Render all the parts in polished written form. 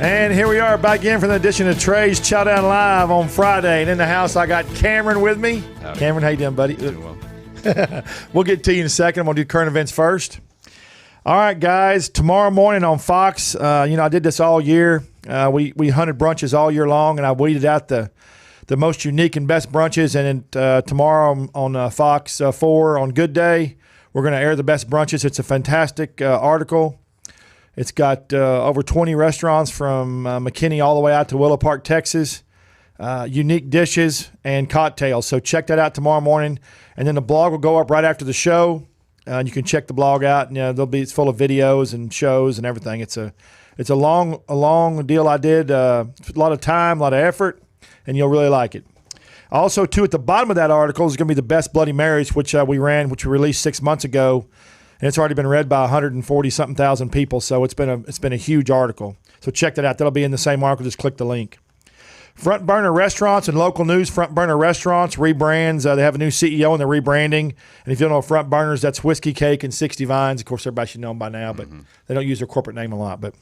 And here we are back again for the edition of Trey's Chow Down Live on Friday. And in the house, I got Cameron with me. Howdy. Cameron, how you doing, buddy? Doing well. We'll get to you in a second. I'm going to do current events first. All right, guys. Tomorrow morning on Fox, I did this all year. We hunted brunches all year long, and I weeded out the most unique and best brunches. And tomorrow on Fox 4 on Good Day, we're going to air the best brunches. It's a fantastic article. It's got over 20 restaurants from McKinney all the way out to Willow Park, Texas. Unique dishes and cocktails. So check that out tomorrow morning. And then the blog will go up right after the show. You can check the blog out. And, it's full of videos and shows and everything. It's a long deal I did. A lot of time, a lot of effort, and you'll really like it. Also, too, at the bottom of that article is going to be the best Bloody Marys, which we released 6 months ago. And it's already been read by 140-something thousand people, so it's been a huge article. So check that out. That'll be in the same article. Just click the link. Front Burner Restaurants and local news. Front Burner Restaurants rebrands. They have a new CEO and they're rebranding. And if you don't know Front Burners, that's Whiskey Cake and 60 Vines. Of course, everybody should know them by now, but they don't use their corporate name a lot. But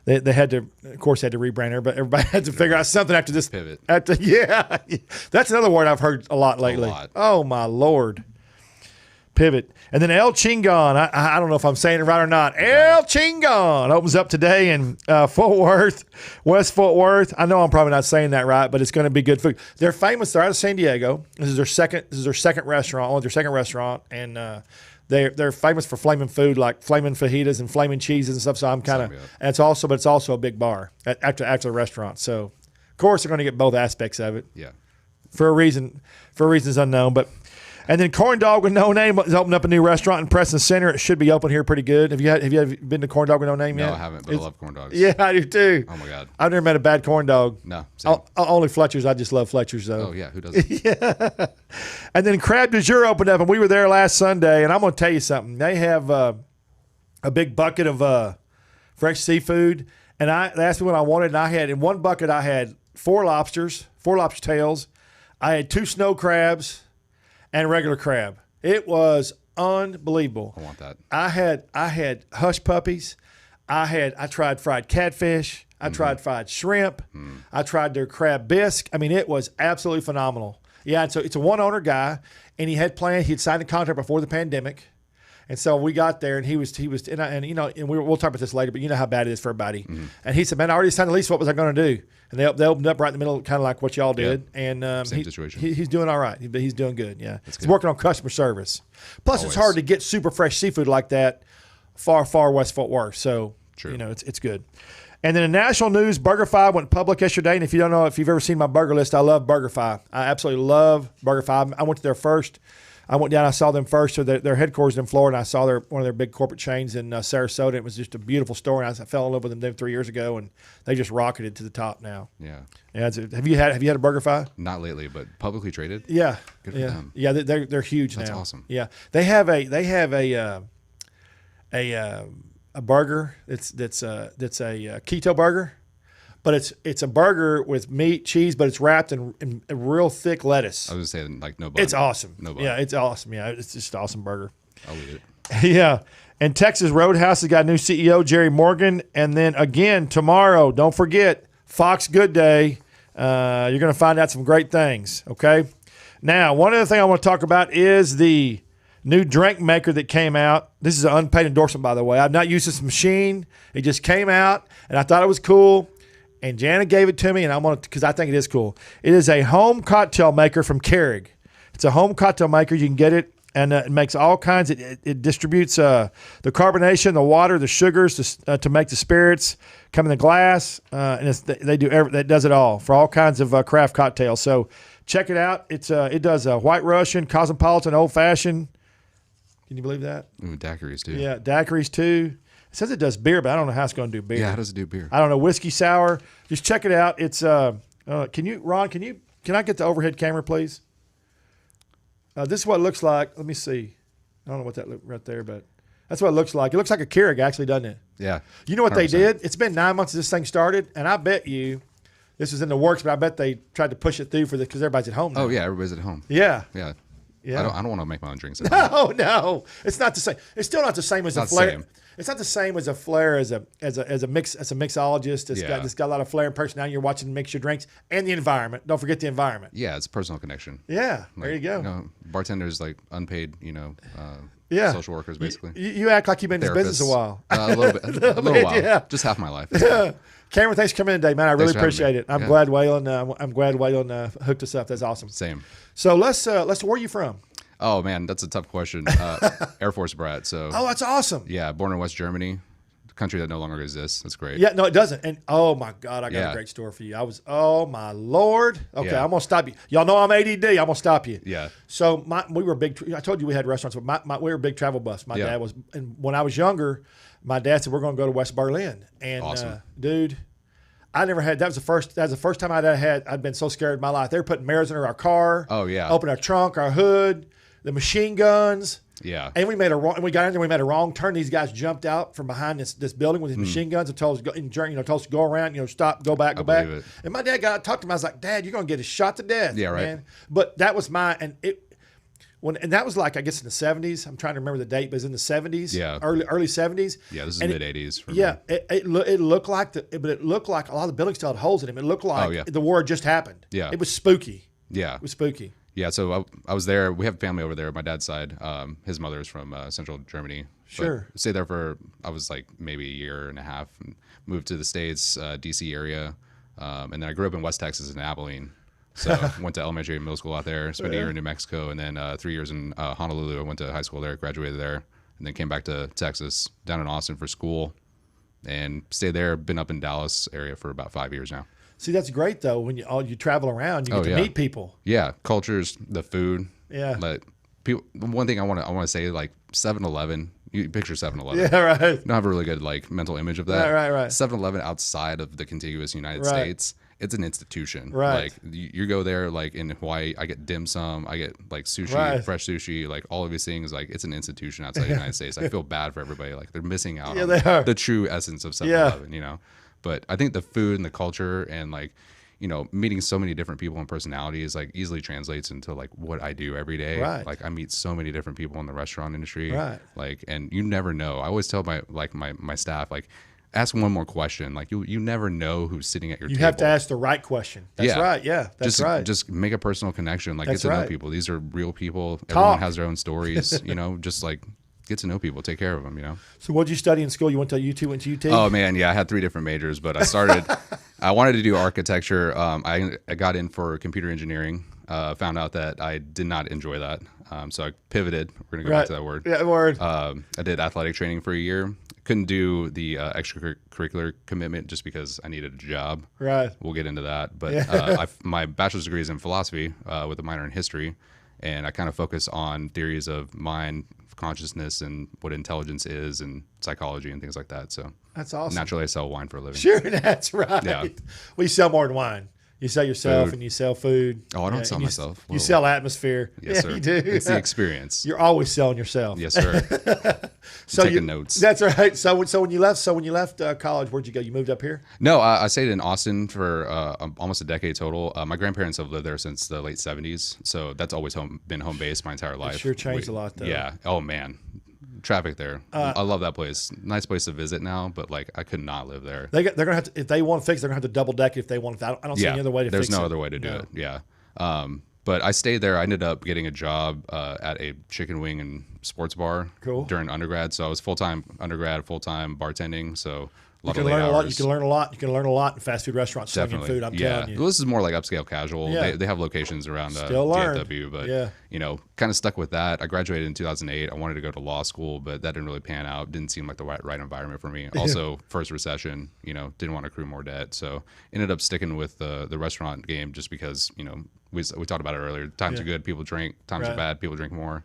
they had to, of course, rebrand. Everybody had to figure out something after this. Pivot. Yeah, that's another word I've heard a lot lately. Oh, my Lord. Pivot. And then El Chingon, I don't know if I'm saying it right or not. El Chingon opens up today in Fort Worth, West Fort Worth. I know I'm probably not saying that right, but it's going to be good food. They're famous. They're out of San Diego. This is their second restaurant, only their second restaurant, and they're famous for flaming food like flaming fajitas and flaming cheeses and stuff. So I'm kind of, and it's also a big bar after the restaurant. So of course they're going to get both aspects of it. Yeah, for reasons unknown, but. And then Corn Dog with No Name is opening up a new restaurant in Preston Center. It should be open here pretty good. Have you been to Corn Dog with No Name yet? No, I haven't, but I love corn dogs. Yeah, I do too. Oh, my God. I've never met a bad corn dog. No, same. Only Fletcher's. I just love Fletcher's, though. Oh, yeah, who doesn't? Yeah. And then Crab du Jour opened up, and we were there last Sunday, and I'm going to tell you something. They have a big bucket of fresh seafood, and they asked me what I wanted, and in one bucket I had 4 lobster tails. I had 2 snow crabs and regular crab. It was unbelievable. I want that. I had hush puppies. I tried fried catfish. I tried fried shrimp. I tried their crab bisque. I mean, it was absolutely phenomenal. Yeah, and so it's a one-owner guy, and he had signed a contract before the pandemic. And so we got there, and he was, and we'll talk about this later, but you know how bad it is for everybody. And he said, "Man, I already signed the lease. What was I going to do?" And they opened up right in the middle, kind of like what y'all did. Yeah. And same situation. He's doing all right. He's doing good. Yeah, he's working on customer service. Plus, Always. It's hard to get super fresh seafood like that far West Fort Worth. So True. It's good. And then in national news, BurgerFi went public yesterday. And if you don't know, if you've ever seen my burger list, I love BurgerFi. I absolutely love BurgerFi. I went to their first. I went down. I saw them first. So their headquarters in Florida. And I saw one of their big corporate chains in Sarasota. It was just a beautiful store. And I fell in love with them 3 years ago, and they just rocketed to the top now. Yeah. Yeah. Have you had a BurgerFi? Not lately, but publicly traded. Yeah. Good for them. Yeah. They're huge now. That's awesome. Yeah. They have a burger that's a keto burger. But it's a burger with meat, cheese, but it's wrapped in a real thick lettuce. I was going to say, like, no bun. It's awesome. No bun. Yeah, it's awesome. Yeah, it's just an awesome burger. I'll eat it. Yeah. And Texas Roadhouse has got a new CEO, Jerry Morgan. And then, again, tomorrow, don't forget, Fox Good Day. You're going to find out some great things, okay? Now, one other thing I want to talk about is the new drink maker that came out. This is an unpaid endorsement, by the way. I've not used this machine. It just came out, and I thought it was cool. And Jana gave it to me, and I want it because I think it is cool. It is a home cocktail maker from Keurig. It's a home cocktail maker. You can get it, and it makes all kinds. It distributes the carbonation, the water, the sugars to make the spirits come in the glass, and that does it all for all kinds of craft cocktails. So check it out. It does White Russian, Cosmopolitan, Old Fashioned. Can you believe that? Ooh, daiquiris too. Yeah, daiquiris too. It says it does beer, but I don't know how it's going to do beer. Yeah, how does it do beer? I don't know. Whiskey sour. Just check it out. It's can I get the overhead camera, please? This is what it looks like. Let me see. I don't know what that looked right there, but that's what it looks like. It looks like a Keurig, actually, doesn't it? Yeah. You know what 100%. they did? It's been 9 months since this thing started, and I bet you this was in the works, but I bet they tried to push it through because everybody's at home now. Oh, yeah, everybody's at home. Yeah. Yeah. Yeah. I don't want to make my own drinks at home. Oh no, it's not the same. It's still not the same as a Not the flair. same. It's not the same as a flair as a mixologist. It's got a lot of flair and personality. You're watching mix your drinks and the environment. Don't forget the environment. Yeah, it's a personal connection. Yeah, Like, there you go. Bartenders like unpaid, Yeah. social workers basically. You act like you've been in this business a while. A little bit, a little while. Yeah. Just half my life. Cameron, thanks for coming in today, man. I really Thanks for having appreciate me. it. I'm Yeah. glad Waylon hooked us up. That's awesome. Same. So let's where are you from? Oh man, that's a tough question. Air Force brat. So Oh, that's awesome. yeah, born in West Germany, a country that no longer exists. That's great. Yeah, no, it doesn't. And oh my God, I got a Yeah. great story for you. Oh my Lord. Okay, Yeah. I'm gonna stop you. Y'all know I'm ADD. I'm gonna stop you. Yeah. So we were big. I told you we had restaurants, but we were a big travel bus. My Yeah. dad was, and when I was younger, my dad said we're going to go to West Berlin. And Awesome. dude, I never had. That was the first time I'd been so scared in my life. They were putting mirrors under our car. Oh, yeah. Open our trunk, our hood, the machine guns. Yeah. And we got in there. We made a wrong turn. These guys jumped out from behind this building with Hmm. his machine guns and told us told us to go around. Stop, go back, go back. believe it. And my dad talked to me. I was like, Dad, you're going to get shot to death. Yeah, right. Man. But that was and that was like, I guess in the 70s. I'm trying to remember the date, but it was in the 70s. Yeah. Early 70s. Yeah, this is And mid '80s. For Yeah, me. it looked like but it looked like a lot of the buildings still had holes in them. It looked like Oh, yeah. the war had just happened. Yeah. It was spooky. Yeah. It was spooky. Yeah, so I was there. We have family over there. My dad's side. His mother is from Central Germany. But Sure. stayed there I was like maybe a year and a half. And moved to the States, DC area. And then I grew up in West Texas in Abilene. So went to elementary and middle school out there. Spent a year in New Mexico. And then 3 years in Honolulu. I went to high school there, graduated there. And then came back to Texas, down in Austin for school. And stayed there. Been up in Dallas area for about 5 years now. See, that's great though. When you travel around, you get to yeah. meet people. Yeah, cultures, the food. Yeah. Like people. One thing I want to say, like 7-Eleven. You picture 7-Eleven. Yeah, right. I don't have a really good like mental image of that. Right. 7-Eleven outside of the contiguous United Right. States, it's an institution. Right. Like you go there, like in Hawaii, I get dim sum, I get like sushi, Right. fresh sushi, like all of these things. Like it's an institution outside the United States. I feel bad for everybody. Like they're missing out Yeah, on they are. the true essence of 7-Eleven. But I think the food and the culture and like, meeting so many different people and personalities like easily translates into like what I do every day. Right. Like I meet so many different people in the restaurant industry. Right. Like, and you never know. I always tell my staff, like, ask one more question. Like you never know who's sitting at your table. You have to ask the right question. That's Yeah. right. Yeah, that's right. Just make a personal connection. Like That's get to know right. people. These are real people. Talk. Everyone has their own stories. Just like get to know people, take care of them. So what did you study in school? You went to UT, went to UT? Oh man, yeah, I had 3 different majors, but I started. I wanted to do architecture. I got in for computer engineering. Found out that I did not enjoy that, so I pivoted. We're gonna go back to that word. Yeah, word. I did athletic training for a year. Couldn't do the extracurricular commitment just because I needed a job. Right. We'll get into that. But Yeah. my bachelor's degree is in philosophy with a minor in history, and I kind of focus on theories of mind, consciousness, and what intelligence is, and psychology and things like that. So That's awesome. naturally, I sell wine for a living. Sure, that's right. Yeah. Well, you sell more than wine. You sell yourself Food. and you sell food. Oh, I don't sell and myself. You Whoa. sell atmosphere. Yes, Yeah, sir. you do. It's the experience. You're always selling yourself. Yes, sir. So taking notes. That's right. So when you left college, where'd you go? You moved up here? No, I stayed in Austin for almost a decade total. My grandparents have lived there since the late 70s, so that's always been home base my entire life. sure changed a lot, though. Yeah. Oh man, traffic there. I love that place. Nice place to visit now, but like I could not live there. They're gonna have to, if they want to fix, they're gonna have to double deck it if they want. I don't see any other way to There's fix it. no other way to do it. Yeah. But I stayed there. I ended up getting a job at a chicken wing and sports bar Cool. during undergrad. So I was full-time undergrad, full-time bartending. So a You lot can of late learn a lot. You hours. can learn a lot. You can learn a lot in fast food restaurants selling Definitely. food. I'm yeah. telling you. Well, this is more like upscale casual. Yeah. They have locations around Still learn. DFW, but Yeah. kind of stuck with that. I graduated in 2008. I wanted to go to law school, but that didn't really pan out. Didn't seem like the right environment for me. Also, first recession, didn't want to accrue more debt. So ended up sticking with the restaurant game just because, we talked about it earlier. Times are good, people drink. Times are Right. bad, people drink more,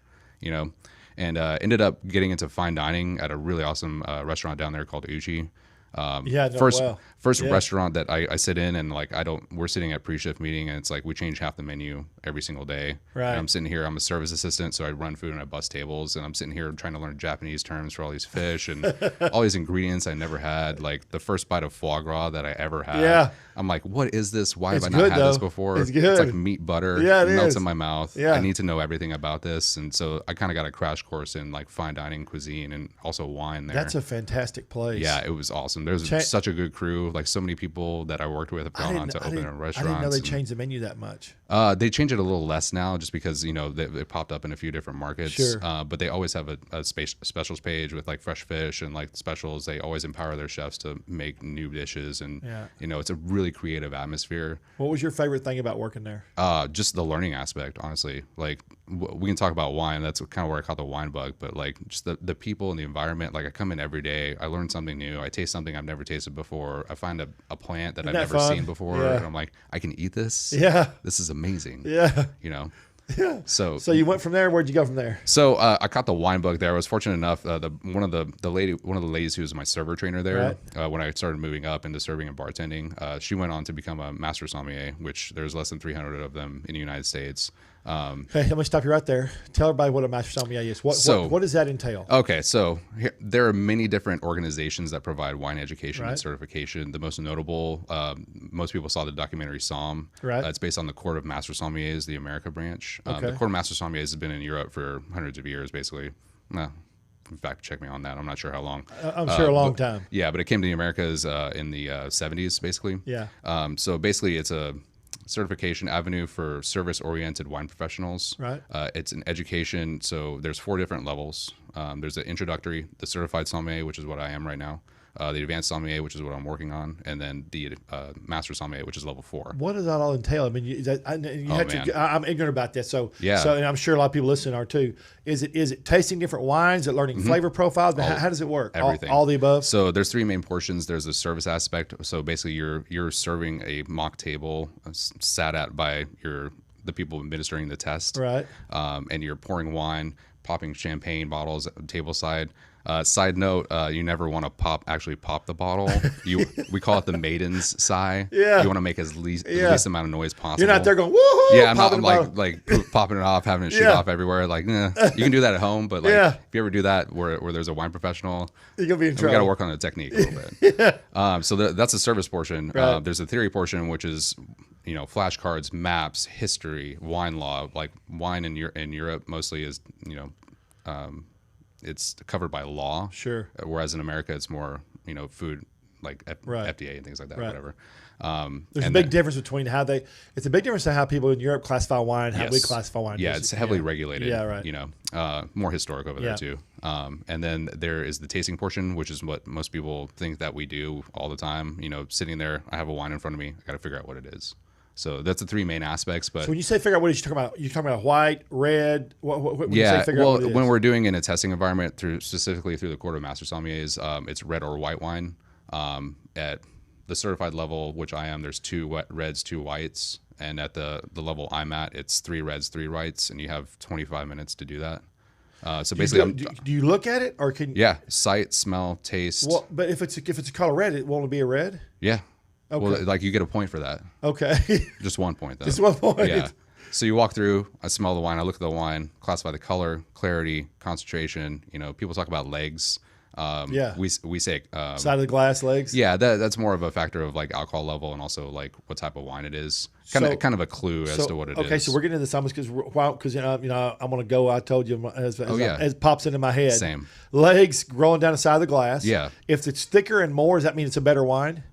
and ended up getting into fine dining at a really awesome restaurant down there called Uchi. First well. restaurant that I sit in, and like we're sitting at pre-shift meeting, and it's like we change half the menu every single day. Right. And I'm sitting here, I'm a service assistant, so I run food and I bus tables, and I'm sitting here trying to learn Japanese terms for all these fish and all these ingredients I never had. Like the first bite of foie gras that I ever had. Yeah. I'm like, what is this? Why have I not good, had this though. before? It's good. It's like meat butter. Yeah, it melts is. in my mouth. Yeah. I need to know everything about this. And so I kind of got a crash course in like fine dining cuisine and also wine there. That's a fantastic place. Yeah, it was awesome. There's such a good crew. Like so many people that I worked with have gone on to open a restaurant. I didn't know they changed the menu that much. They change it a little less now just because, you know, they popped up in a few different markets. Sure. But they always have a specials page with like fresh fish and like specials. They always empower their chefs to make new dishes. And, you know, it's a really creative atmosphere. What was your favorite thing about working there? Just the learning aspect, honestly. Like we can talk about wine. That's kind of where I caught the wine bug. But like just the people and the environment. Like I come in every day. I learn something new. I taste something I've never tasted before. I find a plant that I've never seen before. Yeah. And I'm like, I can eat this. Yeah. This is amazing. Yeah. You know. Yeah. So you went from there. Where'd you go from there? So I caught the wine bug there. I was fortunate enough. One of the ladies who was my server trainer there, when I started moving up into serving and bartending, she went on to become a master sommelier, which there's less than 300 of them in the United States. Hey, let me stop you right there. Tell everybody what a master sommelier is. What does that entail? Okay, so there are many different organizations that provide wine education and certification. The most notable, most people saw the documentary Somm. Right. It's based on the Court of Master Sommeliers, the America branch. The Court of Master Sommeliers has been in Europe for hundreds of years, basically. Well, in fact, check me on that. I'm not sure how long. I'm sure a long time. Yeah, but it came to the Americas in the 70s, basically. Yeah. So basically, it's a certification avenue for service-oriented wine professionals. Right. It's an education. So there's 4 different levels. There's the introductory, the certified sommelier, which is what I am right now. The advanced sommelier, which is what I'm working on, and then the master sommelier, which is level 4. What does that all entail? I mean, I'm ignorant about this, so yeah. So, and I'm sure a lot of people listening are too. Is it tasting different wines? Is it learning flavor profiles? How does it work? Everything. All the above. So there's 3 main portions. There's the service aspect. So basically, you're serving a mock table sat at by the people administering the test, right? And you're pouring wine, popping champagne bottles at the table side. Side note, you never want to actually pop the bottle. We call it the maiden's sigh. Yeah. You want to make the least amount of noise possible. You're not there going, woohoo! Yeah, I'm like popping it off, having it shoot off everywhere. Like, nah. You can do that at home, but like if you ever do that where there's a wine professional, you're gonna be in trouble. We got to work on the technique a little bit. So that's the service portion. Right. There's a theory portion, which is flashcards, maps, history, wine law. Like wine in Europe mostly is it's covered by law. Sure. Whereas in America, it's more, food, like FDA and things like that, whatever. There's a big difference between it's a big difference to how people in Europe classify wine, how we classify wine. Yeah, it's heavily regulated. Yeah, right. More historic over there too. And then there is the tasting portion, which is what most people think that we do all the time. Sitting there, I have a wine in front of me. I got to figure out what it is. So that's the 3 main aspects. But so when you say figure out what you're talking about, you're talking about white, red. What you say figure out what it is? When we're doing in a testing environment, specifically through the Court of Master Sommeliers, it's red or white wine. At the certified level, which I am, there's 2 reds, 2 whites, and at the level I'm at, it's 3 reds, 3 whites, and you have 25 minutes to do that. So basically, do you look at it or can? Yeah, sight, smell, taste. Well, but if it's a color red, it won't be a red. Yeah. Okay. Well, like you get a point for that. Okay. Just 1 point, though. Just 1 point. Yeah. So you walk through, I smell the wine, I look at the wine, classify the color, clarity, concentration. People talk about legs. We say side of the glass, legs. Yeah, that's more of a factor of like alcohol level and also like what type of wine it is. Kind of a clue as to what it is. Okay, so we're getting into this almost because I'm gonna go. I told you as it pops into my head. Same legs rolling down the side of the glass. Yeah. If it's thicker and more, does that mean it's a better wine?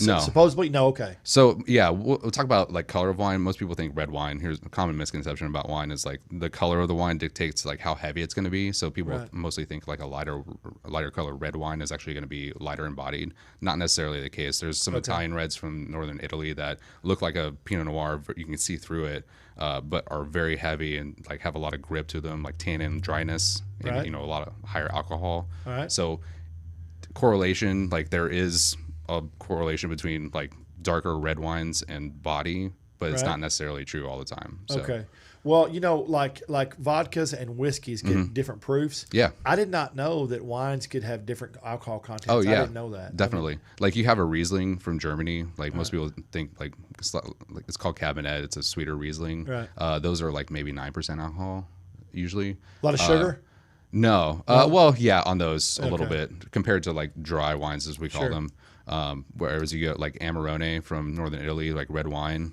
No. Supposedly, no. Okay. So yeah, we'll talk about like color of wine. Most people think red wine. Here's a common misconception about wine is like the color of the wine dictates like how heavy it's going to be. So people mostly think like a lighter color red wine is actually going to be lighter embodied. Not necessarily the case. There's some Italian reds from northern Italy that look like a Pinot Noir. You can see through it, but are very heavy and like have a lot of grip to them, like tannin, dryness, and a lot of higher alcohol. All right. So correlation, like there is a correlation between like darker red wines and body but it's Right. not necessarily true all the time. So. Okay. Well, like vodkas and whiskeys get different proofs. Yeah. I did not know that wines could have different alcohol contents. Oh yeah, I didn't know that. Definitely. Like you have a Riesling from Germany. Like most people think like it's called Cabernet. It's a sweeter Riesling. Right. Those are like maybe 9% alcohol usually. A lot of sugar. No. Well, yeah, on those a little Okay. bit compared to like dry wines as we call Sure. them. Whereas you get like Amarone from northern Italy, like red wine,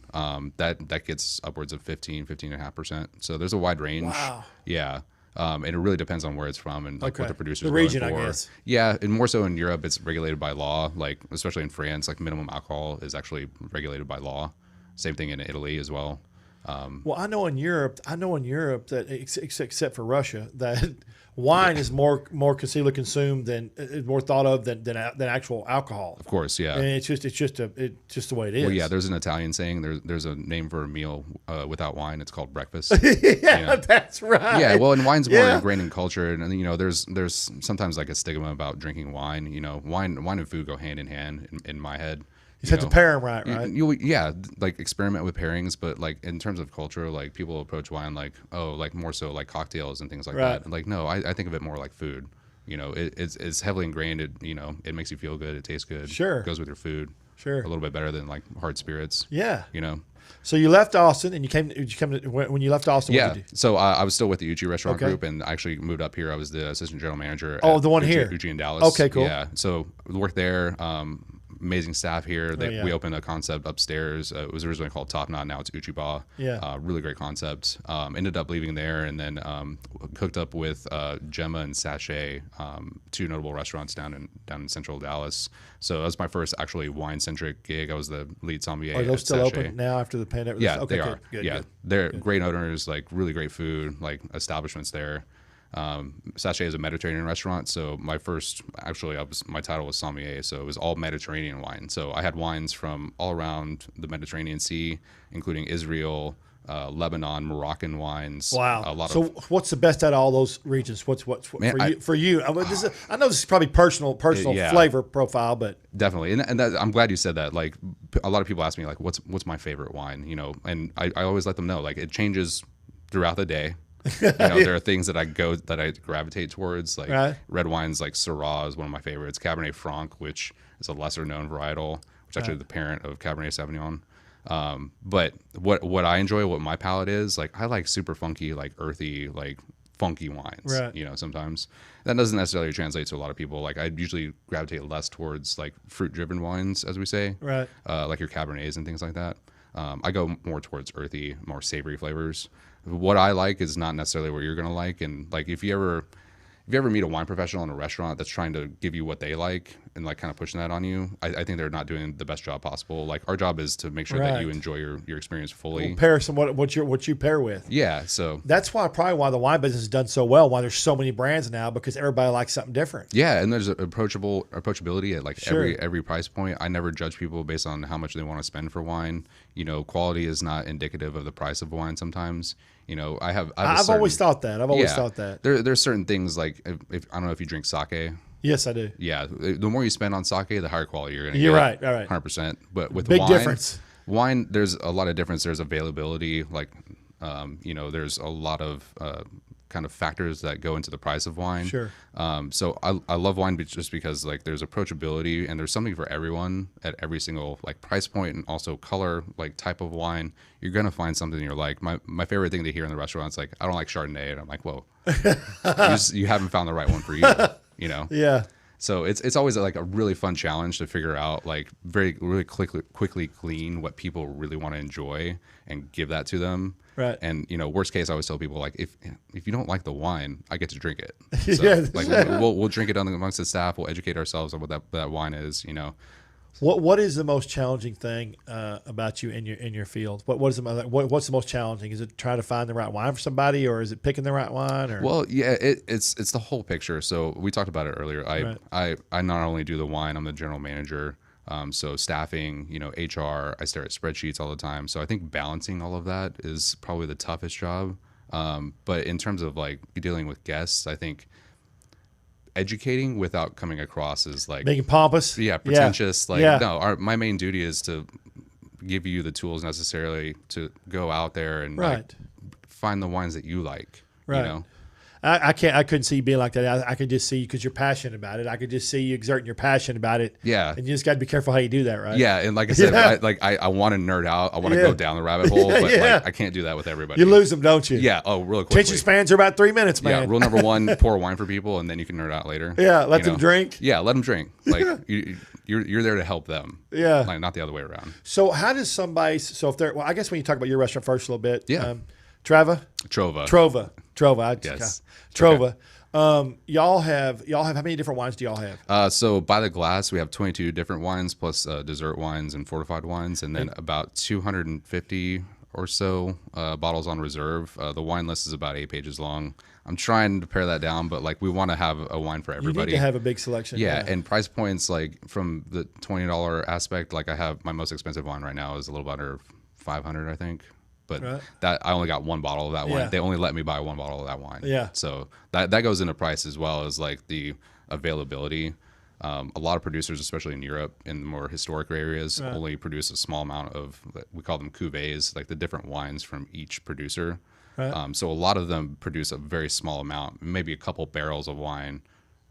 that gets upwards of 15.5%. So there's a wide range. Wow. Yeah. And it really depends on where it's from and like Okay. what the producer's The going region, I for. guess. Yeah, and more so in Europe, it's regulated by law. Like especially in France, like minimum alcohol is actually regulated by law. Same thing in Italy as well. Well, I know in Europe that except for Russia, that wine is more conceivably consumed than more thought of than actual alcohol. Of course, yeah. And it's just the way it is. Well, yeah, there's an Italian saying. There's a name for a meal without wine. It's called breakfast. Yeah, that's right. Yeah, well, and wine's more Yeah. ingrained in culture, and you know, there's sometimes like a stigma about drinking wine. You know, wine and food go hand in hand in my head. You just have to pair them right, right? Yeah, like experiment with pairings, but like in terms of culture, like people approach wine like, oh, like more so like cocktails and things like Right. that. Like, no, I think of it more like food. You know, it's heavily ingrained. It makes you feel good. It tastes good. Sure. It goes with your food. Sure. A little bit better than like hard spirits. Yeah. You know. So you left Austin, and when you left Austin, Yeah. what did you do? So I was still with the Uchi restaurant Okay. group, and I actually moved up here. I was the assistant general manager. Oh, at the one Uchi, here. Uchi in Dallas. Okay, cool. Yeah. So worked there. Amazing staff here. Yeah. We opened a concept upstairs. It was originally called Top Knot. Now it's Uchi Ba. Yeah. Really great concept. Ended up leaving there, and then hooked up with Gemma and Sachet, two notable restaurants down in central Dallas. So that was my first actually wine centric gig. I was the lead sommelier. Are those at still Sachet. open now after the pandemic? Yeah, Okay, they good, are. Good, yeah, good. they're great owners, like really great food, like establishments there. Sachet is a Mediterranean restaurant, so my title was sommelier, so it was all Mediterranean wine. So I had wines from all around the Mediterranean Sea, including Israel, Lebanon, Moroccan wines. Wow. A lot So of what's the best out of all those regions? What's Man, for you? I know this is probably personal Yeah. flavor profile, but definitely, and that, I'm glad you said that. Like a lot of people ask me, like, what's my favorite wine? You know, and I always let them know, like, it changes throughout the day. You know, there are things that I gravitate towards, like Right. red wines, like Syrah is one of my favorites. Cabernet Franc, which is a lesser known varietal, which is actually the parent of Cabernet Sauvignon. But what I enjoy, what my palate is, like, I like super funky, like earthy, like funky wines. Right. You know, sometimes that doesn't necessarily translate to a lot of people. Like I usually gravitate less towards like fruit driven wines, as we say, Right. like your Cabernets and things like that. I go more towards earthy, more savory flavors. What I like is not necessarily what you're gonna like, and like if you ever meet a wine professional in a restaurant that's trying to give you what they like and like kind of pushing that on you, I think they're not doing the best job possible. Like our job is to make sure that you Right. enjoy your experience fully. Comparison what you pair with. Yeah, so That's probably why the wine business has done so well. Why there's so many brands now, because everybody likes something different. yeah, and there's approachability at like Sure. every price point. I never judge people based on how much they want to spend for wine. You know, quality is not indicative of the price of wine sometimes. You know, I've always thought that. I've always thought that. There's certain things like if I don't know if you drink sake. Yes, I do. Yeah, the more you spend on sake, the higher quality you're gonna get. You're right. All right. 100%. But with Big wine, difference. Wine, there's a lot of difference. There's availability, like you know, there's a lot of kind of factors that go into the price of wine. Sure. So I love wine just because like there's approachability and there's something for everyone at every single like price point, and also color, like type of wine. You're gonna find something you're like. My favorite thing to hear in the restaurant is like, I don't like Chardonnay, and I'm like, whoa, you haven't found the right one for you. You know. Yeah. So it's always like a really fun challenge to figure out, like really quickly glean what people really want to enjoy and give that to them. Right. And you know, worst case, I always tell people like if you don't like the wine, I get to drink it. So, Yeah. like we'll drink it amongst the staff. We'll educate ourselves on what that wine is. You know. What is the most challenging thing about you in your field? What's the most challenging? Is it trying to find the right wine for somebody, or is it picking the right wine? Or Well, yeah, it's the whole picture. So we talked about it earlier. Right. I not only do the wine, I'm the general manager. So staffing, you know, HR, I stare at spreadsheets all the time. So I think balancing all of that is probably the toughest job. But in terms of like dealing with guests, I think educating without coming across as like making pompous. pretentious. Like Yeah. no, my main duty is to give you the tools necessarily to go out there and Right. like, find the wines that you like. Right. You know? I couldn't see you being like that. I could just see you because you're passionate about it. I could just see you exerting your passion about it. Yeah. And you just got to be careful how you do that, right? Yeah, and like I said, I want to nerd out. I want to go down the rabbit hole, but like I can't do that with everybody. You lose them, don't you? Yeah. Oh, really quickly. Attention spans are about 3 minutes, man. Yeah. Rule number 1: pour wine for people, and then you can nerd out later. Yeah. Let them drink. Yeah, let them drink. Like you're there to help them. Yeah. Like not the other way around. So how does somebody? So if they're, well, I guess when you talk about your restaurant first a little bit. Yeah. Trova. Trova. Yes. Trova. Y'all have how many different wines do y'all have? So by the glass, we have 22 different wines plus dessert wines and fortified wines, and then about 250 or so bottles on reserve. The wine list is about 8 pages long. I'm trying to pare that down, but like we want to have a wine for everybody. You need to have a big selection. Yeah, and price points like from the $20 aspect. Like I have my most expensive wine right now is a little under 500, I think. But that I only got 1 bottle of that wine. Yeah. They only let me buy 1 bottle of that wine. Yeah. So that goes into price as well as like the availability. A lot of producers, especially in Europe, in the more historic areas, only produce a small amount of, we call them cuvées, like the different wines from each producer. Right. So a lot of them produce a very small amount, maybe a couple barrels of wine.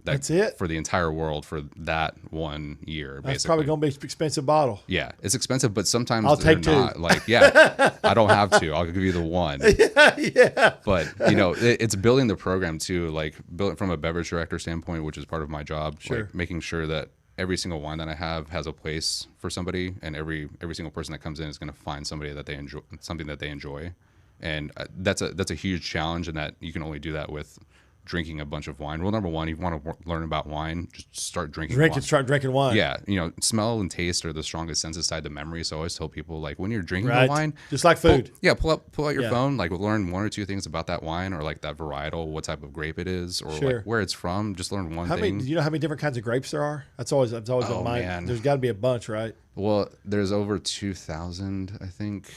That's it for the entire world for that 1 year. That's probably going to be an expensive bottle. Yeah, it's expensive, but sometimes I'll they're take 2. not. Like, yeah, I don't have to. I'll give you the 1. Yeah. But you know, it's building the program too. Like, built from a beverage director standpoint, which is part of my job. Sure. Like making sure that every single wine that I have has a place for somebody, and every single person that comes in is going to find somebody that they enjoy, something that they enjoy, and that's a huge challenge, and that you can only do that with drinking a bunch of wine. Rule number 1: you want to learn about wine, just start drinking wine. Start drinking wine. Yeah, you know, smell and taste are the strongest senses tied to memory. So I always tell people, like, when you're drinking the wine, just like food. Pull out your phone, like learn 1 or 2 things about that wine, or like that varietal, what type of grape it is, or like where it's from. Just learn one thing. Do you know how many different kinds of grapes there are? That's always been my. Man. There's got to be a bunch, right? Well, there's over 2,000, I think.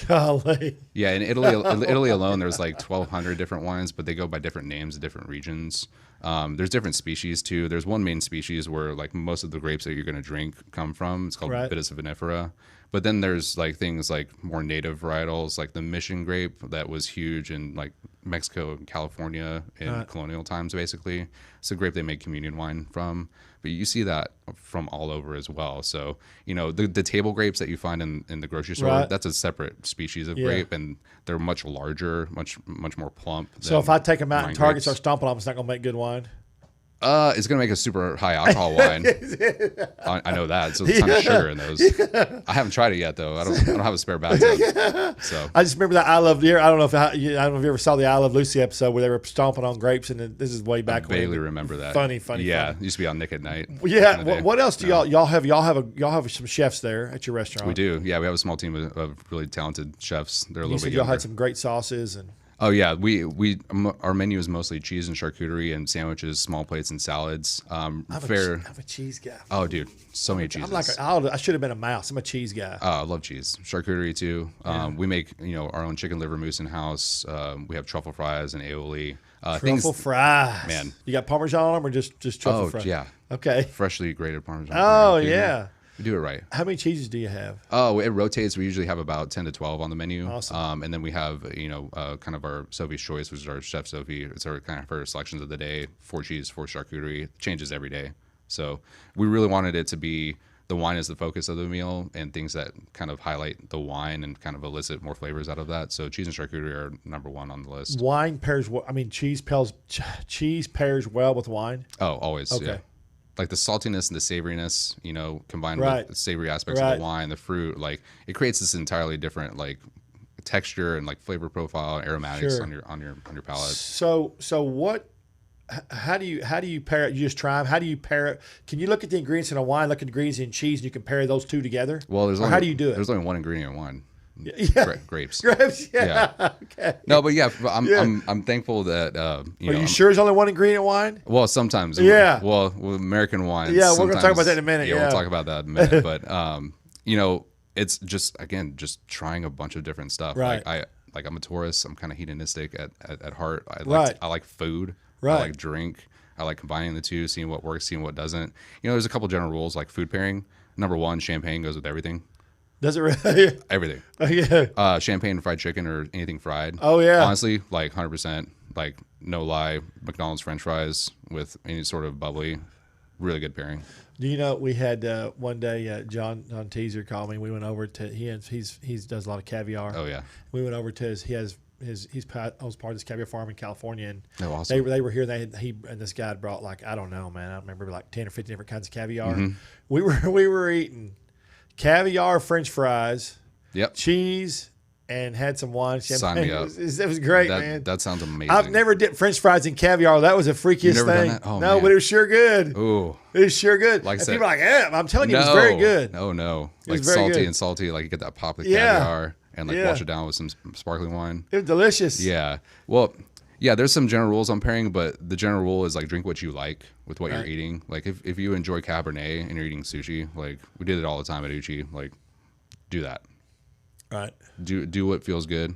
Golly. Yeah, in Italy alone, there's like 1,200 different wines, but they go by different names in different regions. There's different species too. There's one main species where like most of the grapes that you're going to drink come from. It's called Vitis vinifera. But then there's like things like more native varietals, like the Mission grape that was huge in like Mexico and California in colonial times, basically. It's a grape they make communion wine from. But you see that from all over as well. So, you know, the table grapes that you find in the grocery store, that's a separate species of grape, and they're much larger, much more plump. So if I take them out in Target, start stomping on them, it's not going to make good wine? It's going to make a super high alcohol wine. I know that. So there's a ton of sugar in those. I haven't tried it yet, though. I don't have a spare bathtub. So I just remember that I Love Deer. I don't know if you ever saw the I Love Lucy episode where they were stomping on grapes, and this is way back when. I vaguely remember that. Funny. Yeah, it used to be on Nick at Night. Yeah. What else do y'all have? Y'all have some chefs there at your restaurant. We do. Yeah, we have a small team of really talented chefs. They're a little bit y'all younger. had some great sauces and. Oh yeah, our menu is mostly cheese and charcuterie and sandwiches, small plates and salads. I'm a cheese guy. Oh dude, so many cheeses. I should have been a mouse. I'm a cheese guy. Oh, I love cheese, charcuterie too. We make our own chicken liver mousse in house. We have truffle fries and aioli. Truffle fries, man. You got Parmesan on them or just truffle fries? Oh yeah. Okay. Freshly grated Parmesan. Oh yeah. We do it right. How many cheeses do you have? Oh, it rotates. We usually have about 10 to 12 on the menu. Awesome. And then we have, kind of our Sophie's Choice, which is our Chef Sophie. It's our kind of her selections of the day. 4 cheese, 4 charcuterie. It changes every day. So we really wanted it to be the wine is the focus of the meal and things that kind of highlight the wine and kind of elicit more flavors out of that. So cheese and charcuterie are number 1 on the list. Wine pairs. Cheese pairs well with wine. Oh, always. Okay. Yeah. Like the saltiness and the savoriness, combined with the savory aspects of the wine, the fruit, like it creates this entirely different like texture and like flavor profile and aromatics on your palate. So what? How do you pair it? You just try them. How do you pair it? Can you look at the ingredients in a wine, look at the ingredients in cheese, and you can pair those two together? Well, how do you do it? There's only one ingredient in wine. Grapes. Grapes. Yeah. Okay. No, but I'm thankful that Are you sure there's only one ingredient in wine? Well, sometimes. Yeah. Well, with American wines. Yeah, we're gonna talk about that in a minute. Yeah, we'll talk about that in a minute. But it's just trying a bunch of different stuff. Right. Like I'm a tourist. I'm kind of hedonistic at heart. I like food. Right. I like drink. I like combining the two, seeing what works, seing what doesn't. There's a couple general rules like food pairing. Number 1, champagne goes with everything. Does it really? Everything. Yeah. Champagne, fried chicken, or anything fried. Oh, yeah. Honestly, like 100%. Like no lie, McDonald's French fries with any sort of bubbly, really good pairing. Do you know we had one day John Teaser called me. We went over to he does a lot of caviar. Oh yeah. We went over to his owns part of this caviar farm in California, and Oh, awesome. they were here. And this guy had brought like I don't know, man. I don't remember like 10 or 15 different kinds of caviar. Mm-hmm. We were eating caviar, French fries, Yep. cheese, and had some wine. Sign Champagne. me up. It was great, man. That sounds amazing. I've never dipped French fries in caviar. That was the freakiest never done thing. that? Oh, no, man. but it was sure good. Ooh. It was sure good. Like I and said- people are like, yeah, I'm telling you, it was very good. No. It was Like very salty good. and salty. Like you get that pop of the Yeah. caviar and like Yeah. wash it down with some sparkling wine. It was delicious. Yeah. Well, yeah, there's some general rules on pairing, but the general rule is like drink what you like with what Right. you're eating. Like if you enjoy Cabernet and you're eating sushi, like we did it all the time at Uchi, like do that. Right. Do what feels good,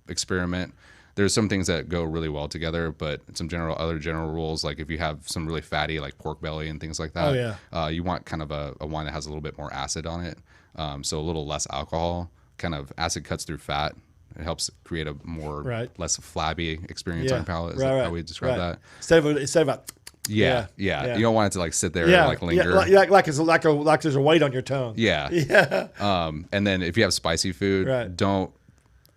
experiment. There's some things that go really well together, but some other general rules, like if you have some really fatty like pork belly and things like that, you want kind of a wine that has a little bit more acid on it. So a little less alcohol, kind of acid cuts through fat. It helps create a more less flabby experience on your palate. Is that how we describe that? Instead of Yeah. You don't want it to like sit there and like linger. like there's a weight on your tongue. Yeah. Yeah. And then if you have spicy food, Right.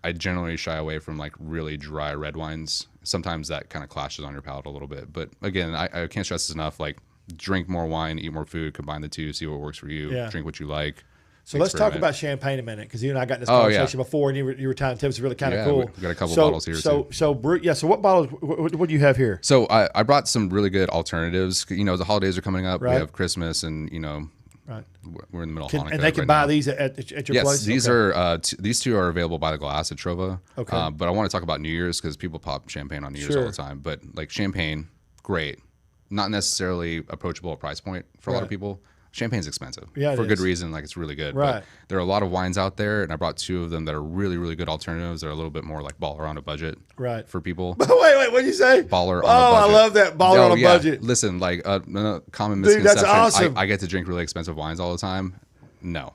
I generally shy away from like really dry red wines. Sometimes that kind of clashes on your palate a little bit. But again, I can't stress this enough. Like drink more wine, eat more food, combine the two, see what works for you, drink what you like. So let's talk about champagne a minute, because you and I got in this conversation before, and you were telling tips really kind of cool. We got a couple bottles here too. So what bottles? What do you have here? So I brought some really good alternatives. The holidays are coming up. Right. We have Christmas, and Right. we're in the middle of Hanukkah. And they can right buy now. these at your Yes, place? these are these two are available by the glass at Trova. Okay. But I want to talk about New Year's because people pop champagne on New Year's all the time. But like champagne, great. Not necessarily approachable at price point for a lot of people. Champagne's expensive for good reason. Like it's really good. Right. But there are a lot of wines out there, and I brought two of them that are really, really good alternatives. They're a little bit more like baller on a budget. Right. For people. Wait, what did you say? Baller on a budget. Oh, I love that baller on a budget. Listen, like a common Dude, misconception. that's awesome. I get to drink really expensive wines all the time. No,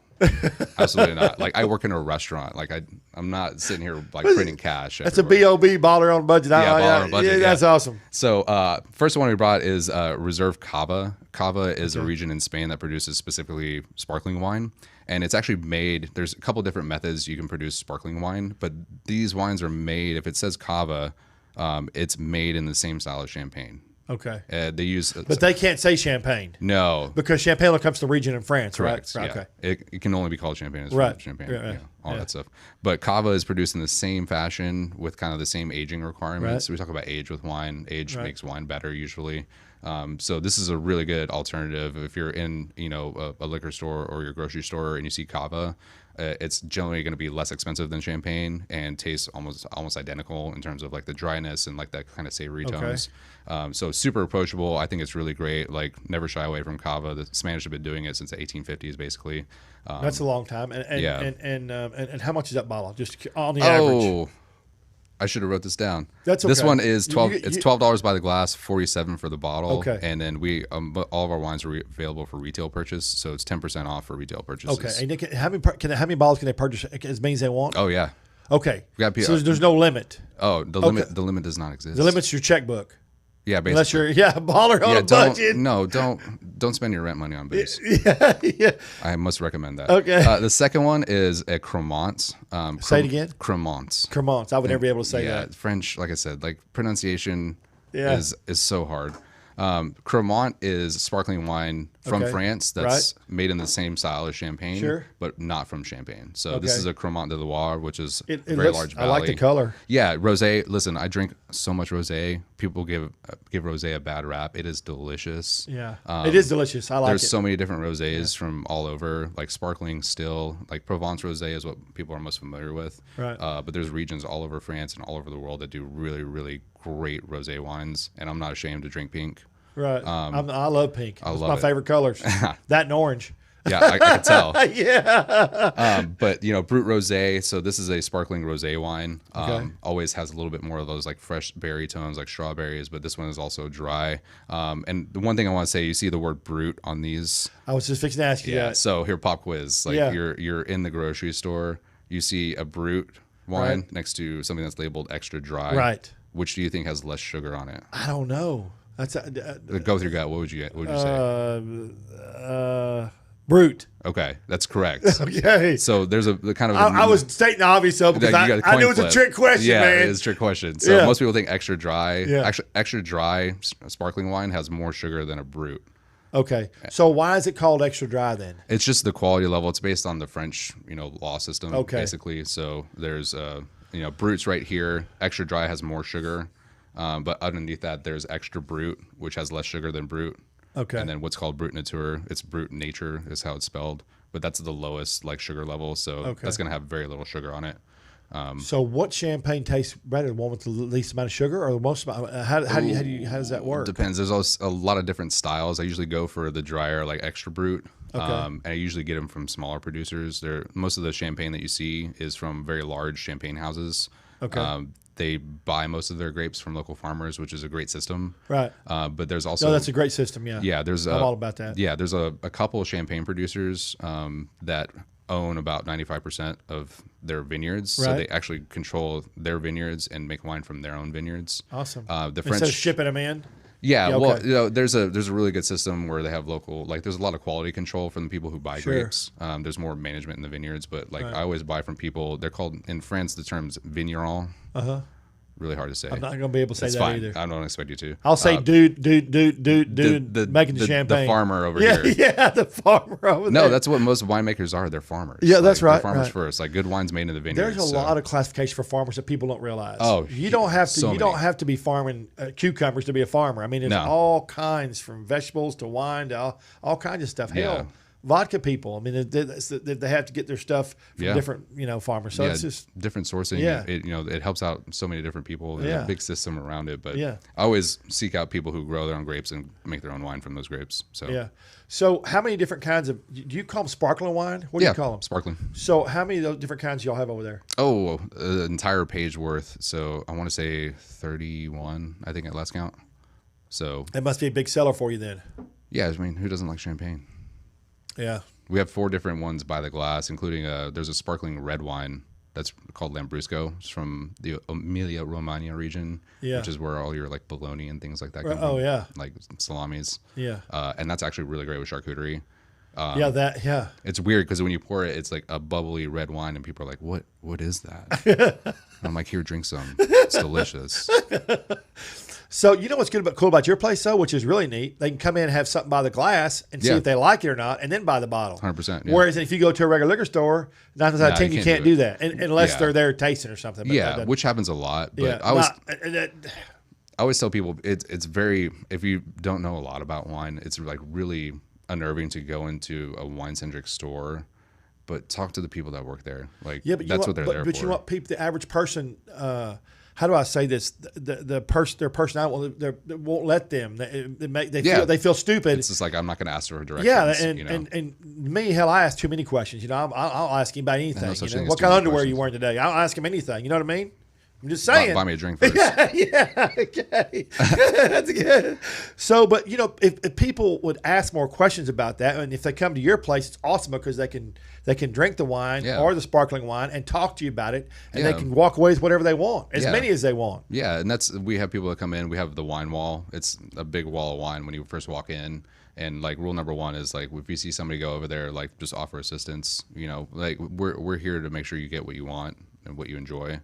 absolutely not. Like I work in a restaurant. Like I'm not sitting here like printing cash. That's everywhere. a B.O.B. baller on a budget. Baller on a budget. Yeah, that's awesome. So first one we brought is Reserve Cava. Cava is a region in Spain that produces specifically sparkling wine. And it's actually made, there's a couple different methods you can produce sparkling wine, but these wines are made, if it says Cava, it's made in the same style as champagne. Okay. They use... But they can't say champagne. No. Because champagne only comes to the region in France, Correct. right? Yeah. Okay. It can only be called champagne. It's Right. Champagne. Right. All that stuff. But Cava is produced in the same fashion with kind of the same aging requirements. Right. So we talk about age with wine. Age makes wine better usually. So this is a really good alternative if you're in a liquor store or your grocery store and you see Cava. It's generally going to be less expensive than champagne and tastes almost identical in terms of like the dryness and like that kind of savory tones. So super approachable. I think it's really great. Like never shy away from Cava. The Spanish have been doing it since the 1850s, basically. That's a long time. And how much is that bottle? Just on the average. I should have wrote this down. That's okay. This one is it's $12 by the glass, $47 for the bottle. Okay. And then we all of our wines are available for retail purchase, so it's 10% off for retail purchases. Okay. And how many bottles can they purchase as many as they want? Oh yeah. Okay. So there's no limit. Oh, the limit does not exist. The limit's your checkbook. Yeah, basically. Unless you're a baller on a budget. Don't spend your rent money on booze. Yeah. I must recommend that. Okay. The second one is a Cremant. Say it again. Cremant. Cremant. I would never be able to say that. Yeah, French, like I said, like pronunciation is so hard. Cremant is sparkling wine from France that's made in the same style as champagne, but not from Champagne. So this is a Cremant de Loire, which is very large valley. I like the color. Yeah, rosé. Listen, I drink so much rosé. People give rosé a bad rap. It is delicious. Yeah, it is delicious. I like it. There's so many different rosés from all over, like sparkling still. Like Provence rosé is what people are most familiar with. Right. But there's regions all over France and all over the world that do really, really great rosé wines, and I'm not ashamed to drink pink. Right. I love pink. It's love my it. favorite colors. That and orange. Yeah, I can tell. Yeah. But Brut Rosé. So this is a sparkling rosé wine. Okay. Always has a little bit more of those like fresh berry tones, like strawberries. But this one is also dry. And the one thing I want to say, you see the word Brut on these. I was just fixing to ask you that. So here, pop quiz. Like Yeah. you're in the grocery store, you see a Brut wine next to something that's labeled extra dry. Right. Which do you think has less sugar on it? I don't know. That's Go with your gut. What would you say? Brute. Okay, that's correct. Okay. So there's the kind of I was stating the obvious though because I knew it was a trick question, man. Yeah, it's a trick question. So most people think extra dry. Yeah. Actually, extra dry sparkling wine has more sugar than a Brut. Okay. So why is it called extra dry then? It's just the quality level. It's based on the French, law system, basically. So there's, Brut's right here. Extra dry has more sugar, but underneath that there's extra Brut, which has less sugar than Brut. Okay. And then what's called Brut Nature, it's Brut Nature is how it's spelled, but that's the lowest like sugar level. So that's going to have very little sugar on it. So what champagne tastes better, the one with the least amount of sugar or the most amount? How does that work? Depends. There's also a lot of different styles. I usually go for the drier, like extra Brut. And I usually get them from smaller producers. Most of the champagne that you see is from very large champagne houses. Okay. They buy most of their grapes from local farmers, which is a great system. Right. But there's also that's a great system. Yeah. Yeah. I'm all about that. Yeah. There's a couple of champagne producers that own about 95% of their vineyards. Right. So they actually control their vineyards and make wine from their own vineyards. Awesome. The Instead French of shipping them in. Yeah, okay. Well, there's a really good system where they have local, like there's a lot of quality control from the people who buy grapes. There's more management in the vineyards, but like I always buy from people. They're called in France the term's vigneron. Really hard to say. I'm not going to be able to say That's that fine. either. I don't expect you to. I'll say dude, making the champagne. The farmer over here. Yeah, the farmer over there. No, that's what most winemakers are. They're farmers. Yeah, that's right. They're farmers first. Like good wine's made in the vineyards. There's a lot of classification for farmers that people don't realize. Oh, you don't have to. so You don't many. have to be farming cucumbers to be a farmer. I mean, there's all kinds from vegetables to wine to all kinds of stuff. Hell, vodka people. I mean, they have to get their stuff from different farmers. So it's just different sourcing. Yeah. It helps out so many different people. There's a big system around it. But Yeah. I always seek out people who grow their own grapes and make their own wine from those grapes. So yeah. So how many different kinds of do you call them sparkling wine? What do you call them? Sparkling. So how many of those different kinds y'all have over there? Oh, an entire page worth. So I want to say 31, I think at last count. So That must be a big seller for you then. yeah, I mean, who doesn't like champagne? Yeah. We have 4 different ones by the glass, including there's a sparkling red wine that's called Lambrusco. It's from the Emilia-Romagna region, which is where all your like bologna and things like that come from. yeah. Like salamis. Yeah. And that's actually really great with charcuterie. It's weird because when you pour it, it's like a bubbly red wine, and people are like, "What is that?" And I'm like, "Here, drink some. It's delicious." So you know what's cool about your place though, which is really neat. They can come in and have something by the glass and see if they like it or not, and then buy the bottle. 100%. Whereas if you go to a regular liquor store, 9 times out of 10 you can't do that unless Yeah. they're there tasting or something. But Which happens a lot. But I always tell people it's very, if you don't know a lot about wine, it's like really unnerving to go into a wine centric store, but talk to the people that work there. Like that's what they're there for. But you want people, the average person. How do I say this? Their personality won't let them. They feel stupid. It's just like I'm not going to ask for directions. Yeah, and me, hell, I ask too many questions. I'll ask anybody anything. What kind of underwear you wearing today? I'll ask him anything. You know what I mean? I'm just saying. Buy me a drink first. Yeah, okay. That's good. So, but if people would ask more questions about that, and if they come to your place, it's awesome because they can drink the wine or the sparkling wine and talk to you about it, and they can walk away with whatever they want, as many as they want. Yeah, and we have people that come in. We have the wine wall. It's a big wall of wine when you first walk in. And like rule number 1 is like if you see somebody go over there, like just offer assistance. Like we're here to make sure you get what you want and what you enjoy.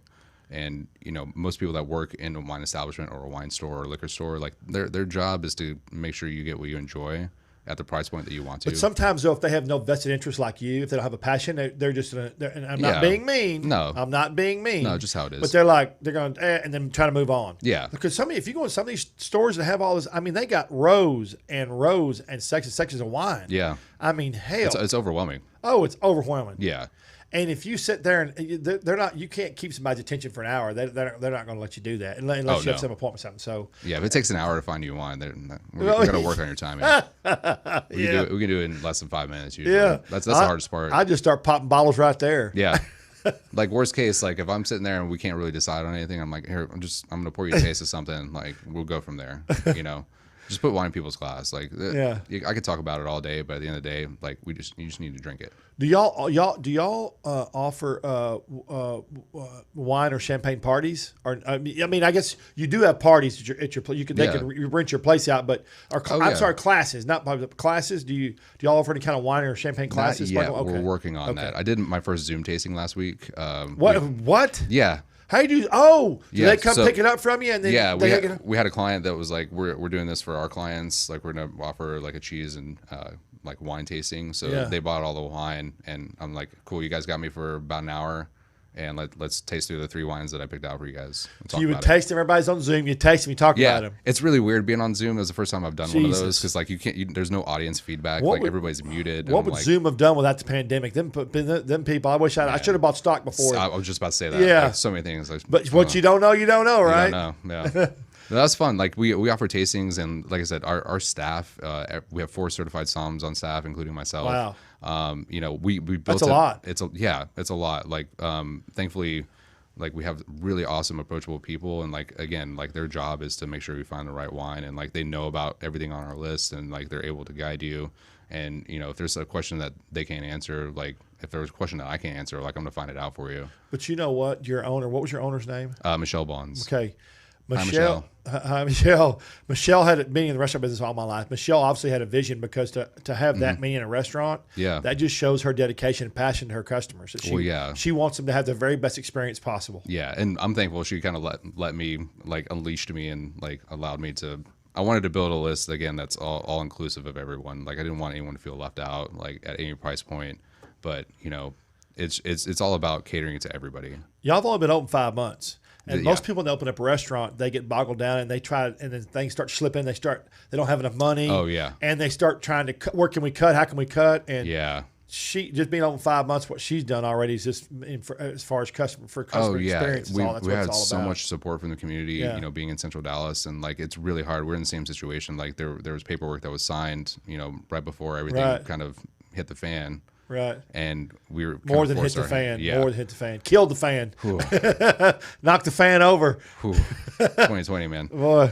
And most people that work in a wine establishment or a wine store or a liquor store, like their job is to make sure you get what you enjoy at the price point that you want to. But sometimes though, if they have no vested interest like you, if they don't have a passion, they're just and I'm not being mean. No, I'm not being mean. No, just how it is. But they're going and then try to move on. Yeah, because if you go in some of these stores that have all this, I mean, they got rows and sections of wine. Yeah, I mean, hell, it's overwhelming. Oh, it's overwhelming. Yeah. And if you sit there and they're not, you can't keep somebody's attention for an hour. They're not going to let you do that unless you have some appointment or something. So yeah, if it takes an hour to find you wine, we're going to work on your timing. We can do it in less than 5 minutes usually. Yeah, that's the hardest part. I just start popping bottles right there. Yeah. Like worst case, like if I'm sitting there and we can't really decide on anything, I'm like, here, I'm going to pour you a taste of something. Like we'll go from there, Just put wine in people's glass. Like, I could talk about it all day, but at the end of the day, like you just need to drink it. Do y'all offer wine or champagne parties? Or I mean, I guess you do have parties at your place. They can rent your place out, but sorry, classes, not classes. Do y'all offer any kind of wine or champagne classes? Yeah, we're working on that. I did my first Zoom tasting last week. What? Yeah. How you do? Oh, do they come pick it up from you? And then we had a client that was like, we're doing this for our clients. Like we're gonna offer like a cheese and like wine tasting. So they bought all the wine, and I'm like, cool, you guys got me for about an hour, and let's taste through the 3 wines that I picked out for you guys. So you would taste them. Everybody's on Zoom. You taste them. You talk about them. It's really weird being on Zoom. It was the first time I've done one of those because like you can't. There's no audience feedback. Everybody's muted. What would Zoom have done without the pandemic? Them people. I wish I should have bought stock before. I was just about to say that. Yeah, like, so many things. Like, but what you don't know, you don't know, right? You don't know. Yeah. That's fun. Like we offer tastings, and like I said, our staff, we have 4 certified somms on staff, including myself. Wow. We built That's a lot. It's a lot. Like thankfully, like we have really awesome, approachable people, and like again, like their job is to make sure we find the right wine, and like they know about everything on our list, and like they're able to guide you. And if there's a question that they can't answer, like if there's a question that I can't answer, like I'm gonna find it out for you. But you know what? Your owner, what was your owner's name? Michelle Bonds. Okay. Michelle. Hi, Michelle. Michelle had been in the restaurant business all my life. Michelle obviously had a vision because to have that many in a restaurant, that just shows her dedication and passion to her customers. She wants them to have the very best experience possible. Yeah, and I'm thankful she kind of let me, like, unleashed me and like allowed me to. I wanted to build a list again that's all inclusive of everyone. Like I didn't want anyone to feel left out, like at any price point. But it's all about catering to everybody. Y'all have only been open 5 months. And most people, when they open up a restaurant, they get boggled down and they try, and then things start slipping. They don't have enough money. Oh yeah. And they start trying to cut. Where can we cut? How can we cut? And she just being open 5 months. What she's done already is just as far as customer experience. We had so much support from the community. Being in Central Dallas, and like it's really hard. We're in the same situation. Like there was paperwork that was signed, right before everything kind of hit the fan. Right. And we were more than hit the fan. Yeah. More than hit the fan. Killed the fan. Knocked the fan over. 2020, man. Boy.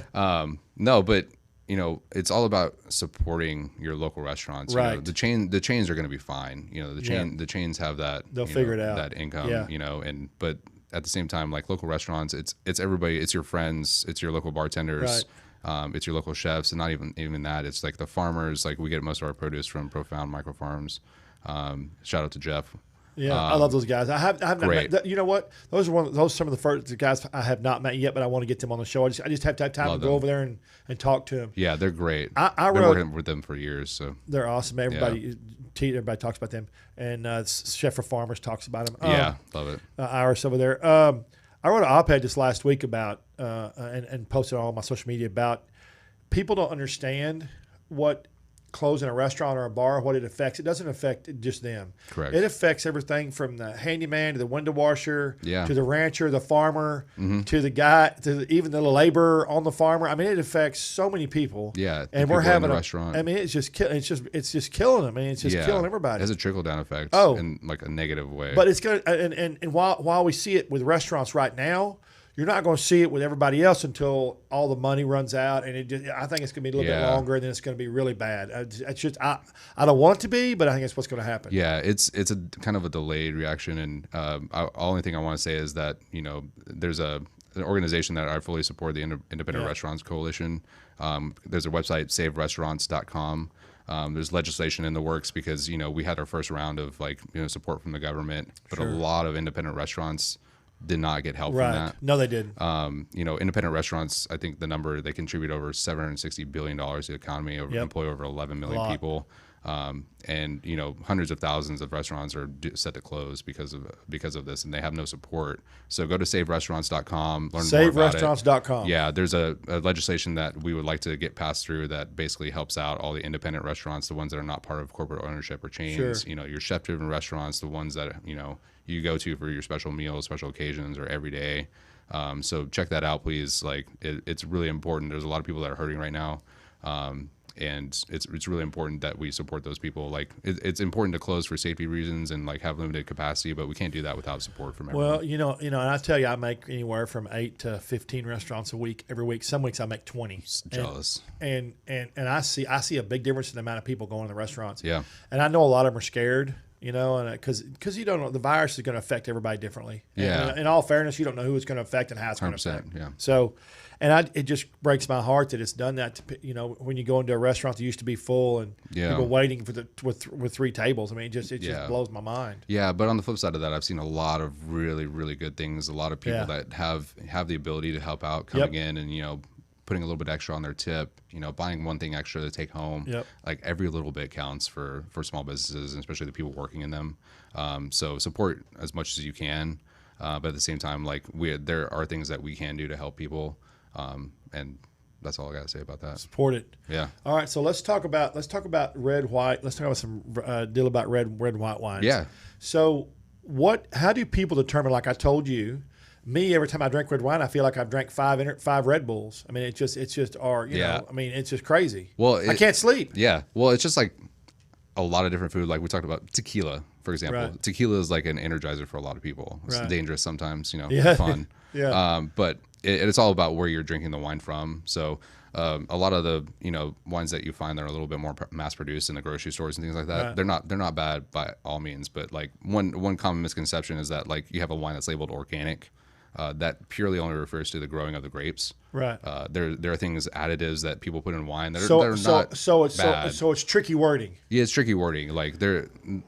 No, but it's all about supporting your local restaurants. Right. The chains are going to be fine. The chains have that. They'll figure it out. That income. Yeah. But at the same time, like local restaurants, it's everybody. It's your friends. It's your local bartenders. Right. It's your local chefs, and not even that. It's like the farmers. Like we get most of our produce from Profound Micro Farms. Shout out to Jeff. Yeah, I love those guys. I have not met, you know what? Those are some of the first guys I have not met yet, but I want to get them on the show. I just have to have time to go over there and talk to them. Yeah, they're great. I've been working with them for years, so they're awesome. Everybody talks about them, and Chef for Farmers talks about them. Love it. Iris over there. I wrote an op-ed this last week about and posted on all my social media about people don't understand what closing a restaurant or a bar, what it affects. It doesn't affect just them. Correct. It affects everything from the handyman to the window washer to the rancher, the farmer, to the guy, to even the laborer on the farmer. I mean, it affects so many people. Yeah, and we're having a restaurant. I mean, it's just killing them. I mean, it's just killing everybody. It has a trickle down effect. In like a negative way. But it's good. And while we see it with restaurants right now, you're not going to see it with everybody else until all the money runs out, and I think it's going to be a little bit longer, and then it's going to be really bad. I don't want it to be, but I think it's what's going to happen. Yeah, it's a kind of a delayed reaction, and only thing I want to say is that there's an organization that I fully support, the Independent Restaurants Coalition. There's a website, saverestaurants.com. There's legislation in the works because we had our first round of support from the government, but a lot of independent restaurants did not get help from that. No, they didn't. Independent restaurants, I think the number, they contribute over $760 billion to the economy, employ over 11 million people. And hundreds of thousands of restaurants are set to close because of this, and they have no support. So go to saverestaurants.com, learn more about it. Saverestaurants.com. Yeah, there's a legislation that we would like to get passed through that basically helps out all the independent restaurants, the ones that are not part of corporate ownership or chains. Sure. Your chef-driven restaurants, the ones that you go to for your special meals, special occasions, or every day. So check that out, please. Like it's really important. There's a lot of people that are hurting right now. And it's really important that we support those people. Like it's important to close for safety reasons and like have limited capacity, but we can't do that without support from everyone. Well, and I tell you, I make anywhere from 8 to 15 restaurants a week every week. Some weeks I make 20. Jealous. And I see a big difference in the amount of people going to the restaurants. Yeah. And I know a lot of them are scared. And because you don't know, the virus is going to affect everybody differently. Yeah. And in all fairness, you don't know who it's going to affect and how it's going to affect. Yeah. So, it just breaks my heart that it's done that. When you go into a restaurant that used to be full and people waiting for with 3 tables. I mean, it just blows my mind. Yeah, but on the flip side of that, I've seen a lot of really, really good things. A lot of people that have the ability to help out coming in and putting a little bit extra on their tip, buying one thing extra to take home. Yep. Like every little bit counts for small businesses, and especially the people working in them. So support as much as you can, but at the same time, like there are things that we can do to help people, and that's all I got to say about that. Support it. Yeah. All right, so let's talk about red, white. Let's talk about some deal about red and white wines. Yeah. So how do people determine? Like I told you. Me, every time I drink red wine, I feel like I've drank 5 Red Bulls. I mean, it's just, it's just crazy. Well, I can't sleep. Yeah. Well, it's just like a lot of different food. Like we talked about tequila, for example. Right. Tequila is like an energizer for a lot of people. It's Right. dangerous sometimes, Yeah. fun. Yeah. But it's all about where you're drinking the wine from. So a lot of the wines that you find that are a little bit more mass produced in the grocery stores and things like that, Right. they're not bad by all means. But like one common misconception is that like you have a wine that's labeled organic. That purely only refers to the growing of the grapes. Right. There are things, additives that people put in wine that So are not bad. So it's tricky wording. Yeah, it's tricky wording. Like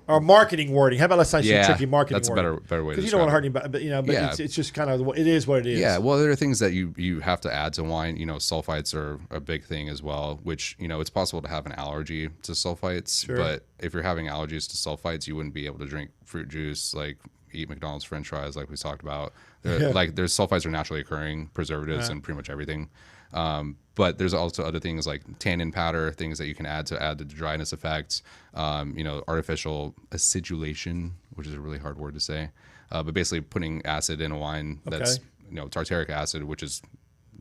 Or marketing wording. How about let's say some tricky marketing that's wording? a better way to Because you don't want to describe hurt anybody, but it's just kind of it is what it is. Yeah, well, there are things that you have to add to wine. Sulfites are a big thing as well, which, it's possible to have an allergy to sulfites. Sure. But if you're having allergies to sulfites, you wouldn't be able to drink fruit juice, like eat McDonald's French fries like we talked about. Like there's sulfites are naturally occurring preservatives in pretty much everything. But there's also other things like tannin powder, things that you can add to the dryness effects. Artificial acidulation, which is a really hard word to say, but basically putting acid in a wine that's tartaric acid, which is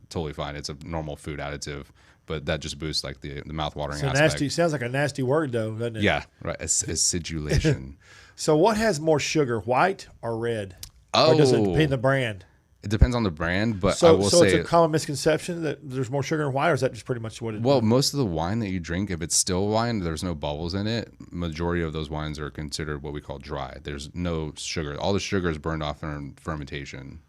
totally fine. It's a normal food additive, but that just boosts like the mouth-watering aspect. Sounds like a nasty word though, doesn't it? Yeah, right. Acidulation. So what has more sugar, white or red? Oh, or does it depend on the brand? It depends on the brand, but So I will say it's a common misconception that there's more sugar in white, or is that just pretty much what it is? Well, most of the wine that you drink, if it's still wine, there's no bubbles in it. Majority of those wines are considered what we call dry. There's no sugar. All the sugar is burned off in fermentation.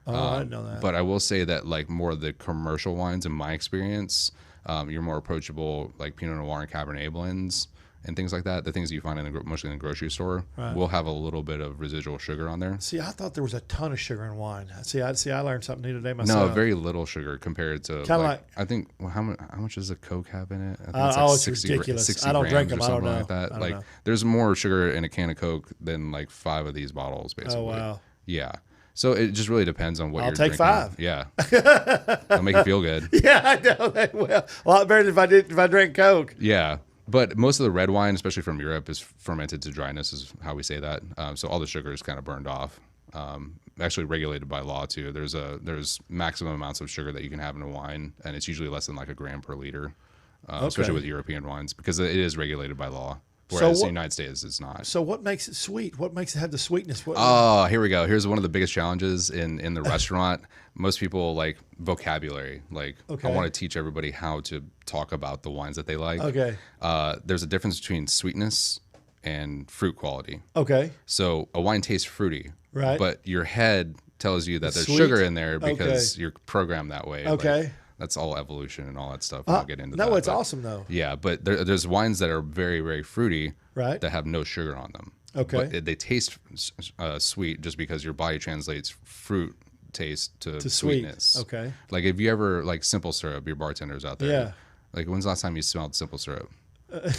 I didn't know that. But I will say that like more of the commercial wines, in my experience, you're more approachable, like Pinot Noir and Cabernet blends and things like that. The things you find mostly in the grocery store will have a little bit of residual sugar on there. See, I thought there was a ton of sugar in wine. I learned something new today myself. No, very little sugar compared to I think how much does a Coke have in it? I think it's 60, ridiculous. 60 I don't drink them. or I don't something know. like that. I don't Like know. there's more sugar in a can of Coke than like 5 of these bottles, basically. Oh wow. Yeah. So it just really depends on what I'll you're take drinking. 5. Yeah. It'll make you feel good. Yeah, I know that well. A lot better than if I drank Coke. Yeah. But most of the red wine, especially from Europe, is fermented to dryness, is how we say that. So all the sugar is kind of burned off. Actually regulated by law too. There's maximum amounts of sugar that you can have in a wine, and it's usually less than like a gram per liter, especially with European wines, because it is regulated by law. Whereas the United States, it's not. So what makes it sweet? What makes it have the sweetness? Oh, here we go. Here's one of the biggest challenges in the restaurant. Most people like vocabulary. Like, I want to teach everybody how to talk about the wines that they like. Okay. There's a difference between sweetness and fruit quality. Okay. So a wine tastes fruity, right? But your head tells you that there's sweet? sugar in there because you're programmed that way. Okay. Like, that's all evolution and all that stuff. I'll get into that. No, it's awesome though. Yeah, but there's wines that are very, very fruity, right? That have no sugar on them. Okay. But they taste sweet just because your body translates fruit taste to sweetness. Sweet. Okay. Like if you ever like simple syrup, your bartenders out there. Yeah. Like when's the last time you smelled simple syrup?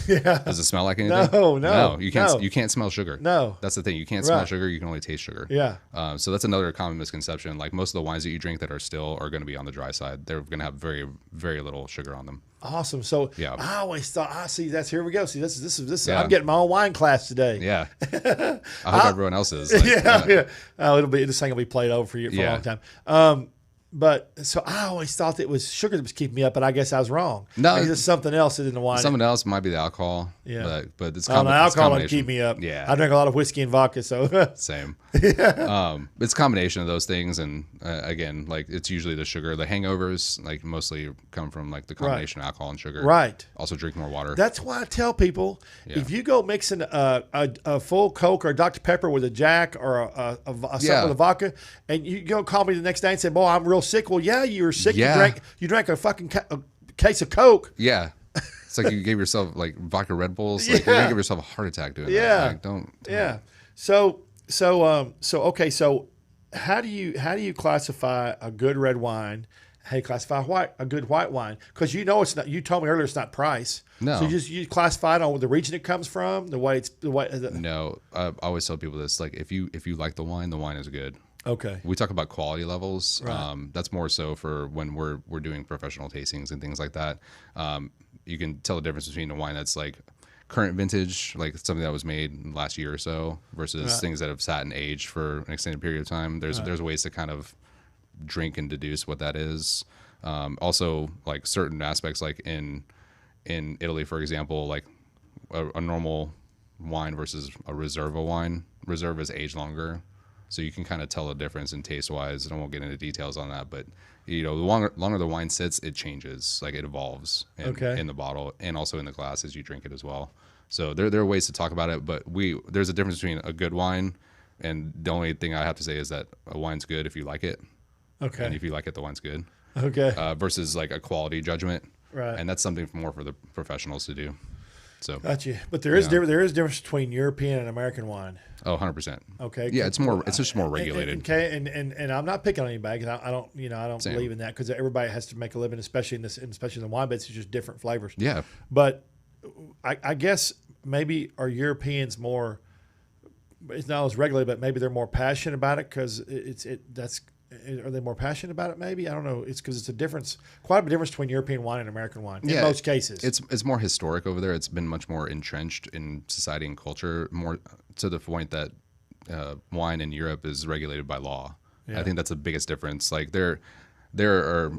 Yeah. Does it smell like anything? No. You can't. No. You can't smell sugar. No. That's the thing. You can't smell Right. sugar. You can only taste sugar. Yeah. So that's another common misconception. Like most of the wines that you drink that are still are going to be on the dry side. They're going to have very, very little sugar on them. Awesome. So Yeah. I always thought, see, here we go. See, this is. Yeah. I'm getting my own wine class today. Yeah. I hope everyone else is. Like, Yeah. Oh, this thing will be played over for you for a Yeah. long time. But so I always thought it was sugar that was keeping me up, but I guess I was wrong. No. Maybe there's something else in the wine. Something else might be the alcohol. Yeah. But it's The it's alcohol would combination. keep me up. Yeah. I drink a lot of whiskey and vodka, so Same. It's a combination of those things, and again, like it's usually the sugar. The hangovers, like mostly come from like the combination of alcohol and sugar. right. Also, drink more water. That's why I tell people Yeah. if you go mixing a full Coke or a Dr Pepper with a Jack or a something Yeah. with a vodka, and you go call me the next day and say, "Boy, I'm real sick." Well, yeah, you were sick. Yeah. You drank a fucking a case of Coke. Yeah. It's like you gave yourself like vodka Red Bulls. Like you're Yeah. gonna give yourself a heart attack doing Yeah. that. Like, don't. Yeah. So okay. So how do you classify a good red wine? How do you classify a good white wine? Because it's not. You told me earlier it's not price. No. So you classify it on the region it comes from, the way. No, I always tell people this. Like if you like the wine is good. Okay. We talk about quality levels. Right. That's more so for when we're doing professional tastings and things like that. You can tell the difference between a wine that's like current vintage, like something that was made last year or so, versus Right. things that have sat and aged for an extended period of time. There's ways to kind of drink and deduce what that is. Also, like certain aspects, like in Italy, for example, like a normal wine versus a Reserva wine. Reserva is aged longer. So you can kind of tell the difference in taste wise. And I won't get into details on that, but the longer the wine sits, it changes, like it evolves in the bottle and also in the glass as you drink it as well. So there are ways to talk about it, but there's a difference between a good wine, and the only thing I have to say is that a wine's good if you like it. Okay. And if you like it, the wine's good. Okay. Versus like a quality judgment. Right. And that's something more for the professionals to do. So. Gotcha. But there is difference between European and American wine. Oh, 100%. Okay. Yeah, it's just more regulated. Okay, and I'm not picking on anybody because I don't Same. believe in that because everybody has to make a living, especially in the wine beds. It's just different flavors. Yeah. But I guess maybe are Europeans more? It's not as regulated, but maybe they're more passionate about it because are they more passionate about it? Maybe I don't know. It's because it's quite a difference between European wine and American wine in most cases. It's more historic over there. It's been much more entrenched in society and culture, more to the point that wine in Europe is regulated by law. Yeah. I think that's the biggest difference. Like there are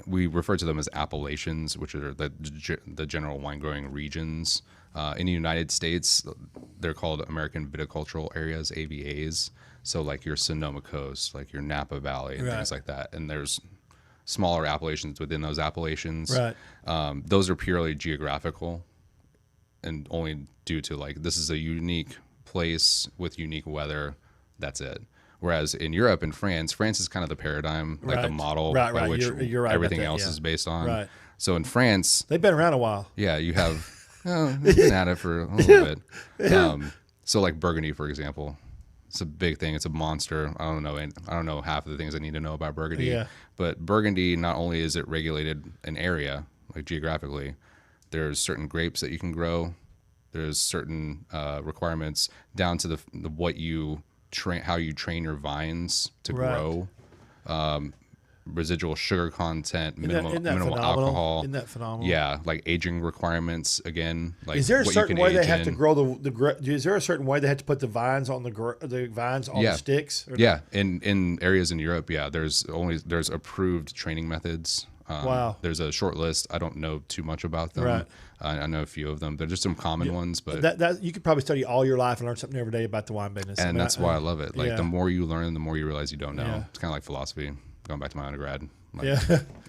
we refer to them as appellations, which are the general wine growing regions. In the United States, they're called American Viticultural Areas, AVAs. So like your Sonoma Coast, like your Napa Valley and things like that. And there's smaller appellations within those appellations. Right. Those are purely geographical and only due to like this is a unique place with unique weather. That's it. Whereas in Europe and France is kind of the paradigm, like the model by which you're right everything about that, else is based on. Right. So in France, They've been around a while. yeah, you have they've been at it for a little bit. So like Burgundy, for example, it's a big thing. It's a monster. I don't know half of the things I need to know about Burgundy. Yeah. But Burgundy, not only is it regulated an area, like geographically, there's certain grapes that you can grow. There's certain requirements down to the what you train, how you train your vines to grow. Residual sugar content, minimal alcohol. Isn't that phenomenal? Yeah, like aging requirements again. Like Is there a what certain you can way they age have to in. grow is there a certain way they have to put the vines on the vines on the sticks? Yeah, in areas in Europe, there's approved training methods. Wow. There's a short list. I don't know too much about them. Right. I know a few of them. They're just some common ones, but that you could probably study all your life and learn something every day about the wine business. and that's why I love it. Like yeah. the more you learn, the more you realize you don't know. Yeah. It's kind of like philosophy. Going back to my undergrad, like, Yeah.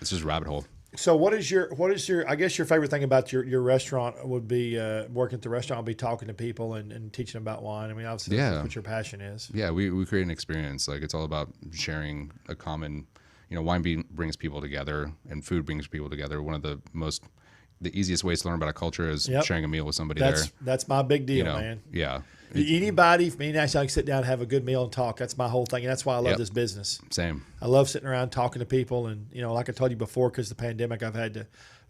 it's just a rabbit hole. So what is your I guess your favorite thing about your restaurant would be working at the restaurant would be talking to people and teaching them about wine. I mean, obviously that's what your passion is. Yeah, we create an experience. Like it's all about sharing a common, wine brings people together and food brings people together. One of the easiest ways to learn about a culture is sharing a meal with somebody there. That's my big deal, man. Yeah. Anybody from any nationality can sit down and have a good meal and talk. That's my whole thing, and that's why I love this business. Same. I love sitting around talking to people, and like I told you before, because of the pandemic, I've had to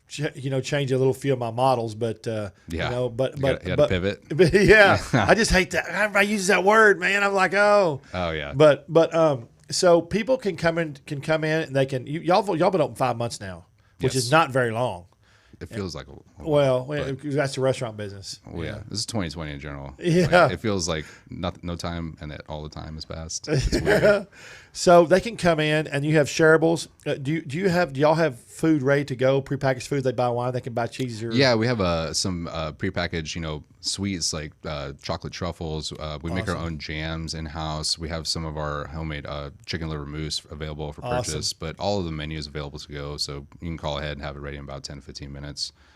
change a little few of my models, but you had to pivot. But yeah, I just hate that. Everybody uses that word, man. I'm like, oh yeah. But so people can come in, and they can. Y'all been open 5 months now, which is not very long. It feels like that's the restaurant business. Well, yeah, this is 2020 in general. Yeah, like, it feels like no time, and that all the time has passed. It's weird. So they can come in, and you have shareables. Do y'all have food ready to go, prepackaged food? They buy wine, they can buy cheese. Yeah, we have some prepackaged, sweets like chocolate truffles. We make our own jams in house. We have some of our homemade chicken liver mousse available for purchase. But all of the menus available to go, so you can call ahead and have it ready in about 10 to 15 minutes.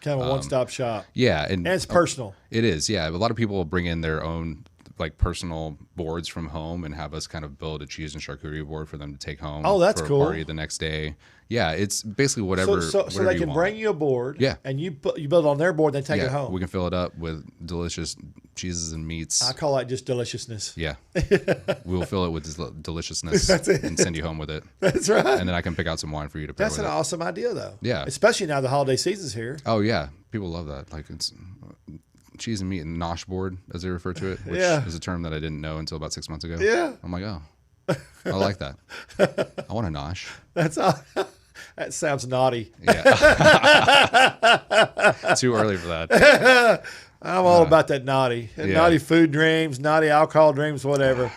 Kind of a one-stop shop. Yeah, and it's personal. It is. Yeah, a lot of people will bring in their own personal boards from home and have us kind of build a cheese and charcuterie board for them to take home. Oh, that's for cool. A party the next day. Yeah, it's basically whatever. So they can bring you a board. Yeah, and you build it on their board. They take it home. We can fill it up with delicious cheeses and meats. I call that just deliciousness. Yeah, we'll fill it with deliciousness and send you home with it. That's right. And then I can pick out some wine for you to pair with. That's an awesome idea, though. Yeah, especially now the holiday season's here. Oh yeah, people love that. Like it's cheese and meat and nosh board, as they refer to it, which is a term that I didn't know until about 6 months ago. Yeah, I'm like, oh, I like that. I want a nosh. That's all. That sounds naughty. Yeah. Too early for that. I'm all about that naughty. Naughty food dreams, naughty alcohol dreams, whatever.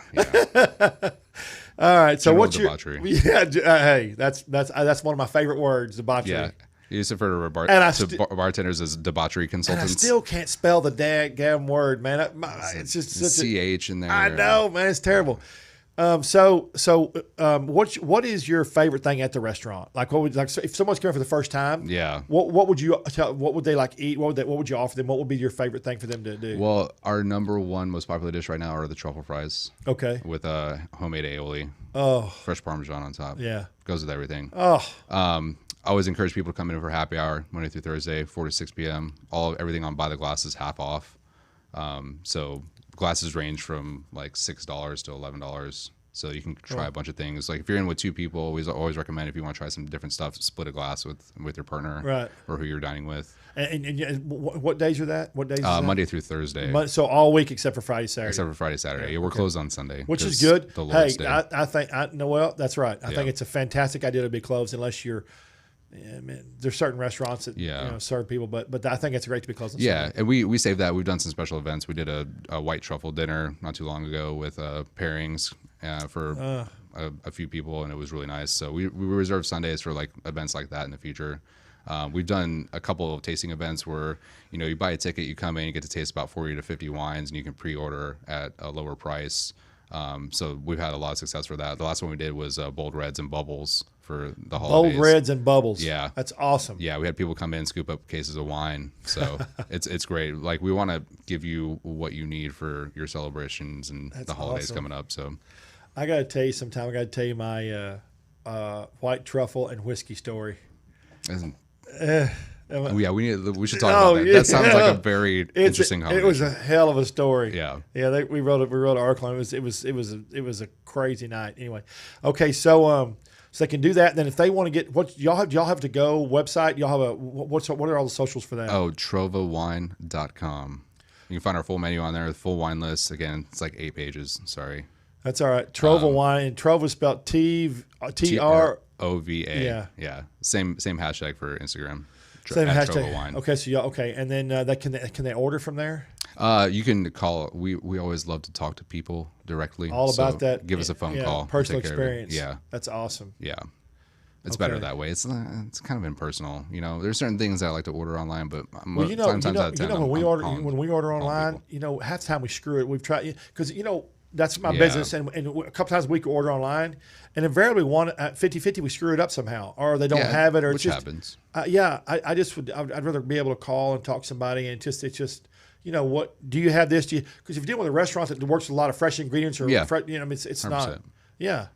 All right. So what's debauchery. Hey, that's one of my favorite words, debauchery. Yeah. You used to refer to bartenders as debauchery consultants. And I still can't spell the daggum word, man. It's just such CH in there. I know, man. It's terrible. What is your favorite thing at the restaurant? Like, if someone's coming for the first time? Yeah. What would you tell? What would they like eat? What would you offer them? What would be your favorite thing for them to do? Well, our number one most popular dish right now are the truffle fries. Okay. With homemade aioli. Oh. Fresh Parmesan on top. Yeah. Goes with everything. Oh. I always encourage people to come in for happy hour Monday through Thursday, 4 to 6 p.m. Everything on by the glass is half off. So glasses range from like $6 to $11. So you can try a bunch of things. Like if you're in with 2 people, we always recommend if you want to try some different stuff, split a glass with your partner, right, or who you're dining with. And what days are that? What days? Is that? Monday through Thursday. So all week except for Friday, Saturday. Except for Friday, Saturday. Yeah, we're closed on Sunday, which is good. The Lord's Day. I think Noel, that's right. I think it's a fantastic idea to be closed unless you're. Yeah, man, there's certain restaurants that serve people, but I think it's great to be closed. Yeah, and we saved that. We've done some special events. We did a white truffle dinner not too long ago with pairings for a few people, and it was really nice. So we reserve Sundays for like events like that in the future. We've done a couple of tasting events where you buy a ticket, you come in, you get to taste about 40 to 50 wines, and you can pre-order at a lower price. So we've had a lot of success for that. The last one we did was bold reds and bubbles for the holidays. Bold reds and bubbles. Yeah, that's awesome. Yeah, we had people come in, scoop up cases of wine. So it's great. Like we want to give you what you need for your celebrations and the holidays coming up. So I got to tell you sometime. I got to tell you my white truffle and whiskey story. We should talk about that. That sounds like a very interesting holiday. It was a hell of a story. Yeah. We wrote an article. It was a crazy night. Anyway, okay, so they can do that. And then if they want to get y'all have to go website. Y'all have what are all the socials for that? Oh, TrovaWine.com. You can find our full menu on there. The full wine list. Again, it's like 8 pages. Sorry. That's all right. Trova wine. And Trova spelled TROVA. Yeah. Same hashtag for Instagram. Same hashtag. Trova wine. Okay, so and then can they order from there? You can call. We always love to talk to people directly. All about that. Give us a phone call. Personal experience. Yeah, that's awesome. Yeah, it's better that way. It's kind of impersonal. There's certain things that I like to order online, but when we order online, half the time we screw it. We've tried because that's my business, and a couple times a week we order online, and invariably 50-50 we screw it up somehow, or they don't have it, or which happens. I'd rather be able to call and talk to somebody, and it's just what do you have this? Because if you're dealing with a restaurant that works with a lot of fresh ingredients, or it's 100%. not. Yeah.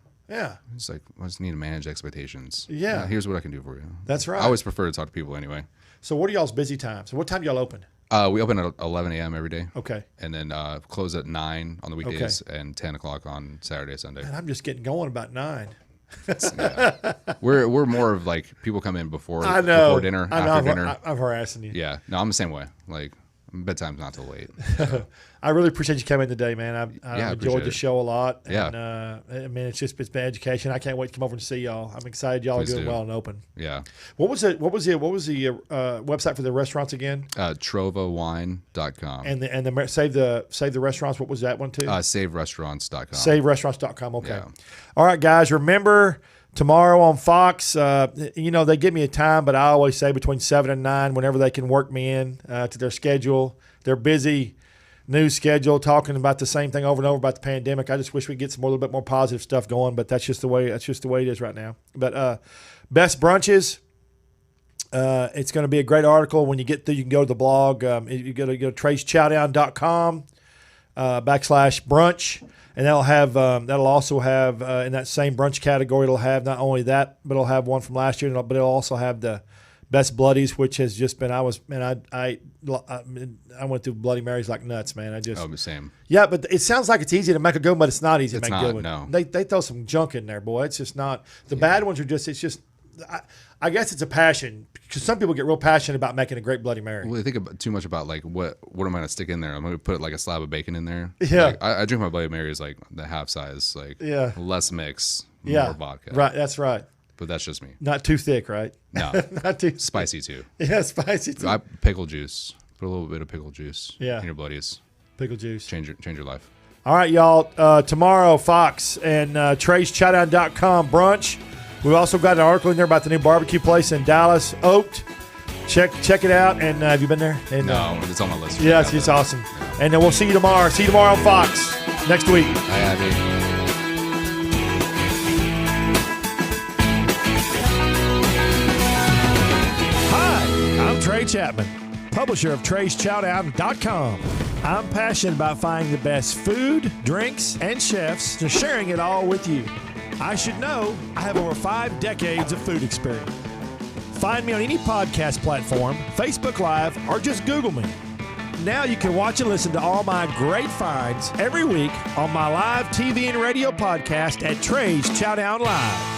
It's like I just need to manage expectations. Yeah. Here's what I can do for you. That's right. I always prefer to talk to people anyway. So what are y'all's busy times? What time do y'all open? We open at 11 a.m. every day. Okay. And then close at 9 on the weekdays and 10 o'clock on Saturday, Sunday. Man, I'm just getting going about 9. Yeah. We're more of like people come in before I know. before dinner, I know. after dinner. I'm harassing you. Yeah. No, I'm the same way. Like bedtime's not till late. I really appreciate you coming today, man. I enjoyed appreciate the it. show a lot. Yeah. And, I mean, it's been education. I can't wait to come over and see y'all. I'm excited y'all Please are doing do. well and open. Yeah. What was the website for the restaurants again? Trovawine.com. And the save the restaurants. What was that one too? Saverestaurants.com. Saverestaurants.com. Okay. Yeah. All right, guys. Remember tomorrow on Fox. They give me a time, but I always say between 7 and 9, whenever they can work me in to their schedule. They're busy. News schedule, talking about the same thing over and over about the pandemic. I just wish we'd get a little bit more positive stuff going, but that's just the way it is right now. But best brunches. It's going to be a great article. When you get through, you can go to the blog. You go to TreysChowdown.com /brunch, and that'll also have in that same brunch category. It'll have not only that, but it'll have one from last year, but it'll also have the Best Bloodies, which has just been I went through Bloody Marys like nuts, man. The same. Yeah, but it sounds like it's easy to make a good one, but it's not easy to make a good one. No. They throw some junk in there, boy. It's just not. The bad ones are just. It's just. I guess it's a passion because some people get real passionate about making a great Bloody Mary. Well, they think too much about like what am I going to stick in there? I'm going to put like a slab of bacon in there. Yeah. Like, I drink my Bloody Marys like the half size, like less mix, more vodka. Right, that's right. But that's just me. Not too thick, right? No. Not too Spicy too. Yeah, spicy too. Pickle juice. Put a little bit of pickle juice in your bloodies. Pickle juice. Change your life. All right, y'all. Tomorrow, Fox and TreysChowdown.com brunch. We've also got an article in there about the new barbecue place in Dallas, Oaked. Check it out. And have you been there? And, no, it's on my list. Yes, it's awesome. Yeah. And we'll see you tomorrow. See you tomorrow on Fox next week. Hi, Abby. I'm Trey Chapman, publisher of TreysChowdown.com. I'm passionate about finding the best food, drinks, and chefs and sharing it all with you. I should know I have over 5 decades of food experience. Find me on any podcast platform, Facebook Live, or just Google me. Now you can watch and listen to all my great finds every week on my live TV and radio podcast at Trey's Chowdown Live.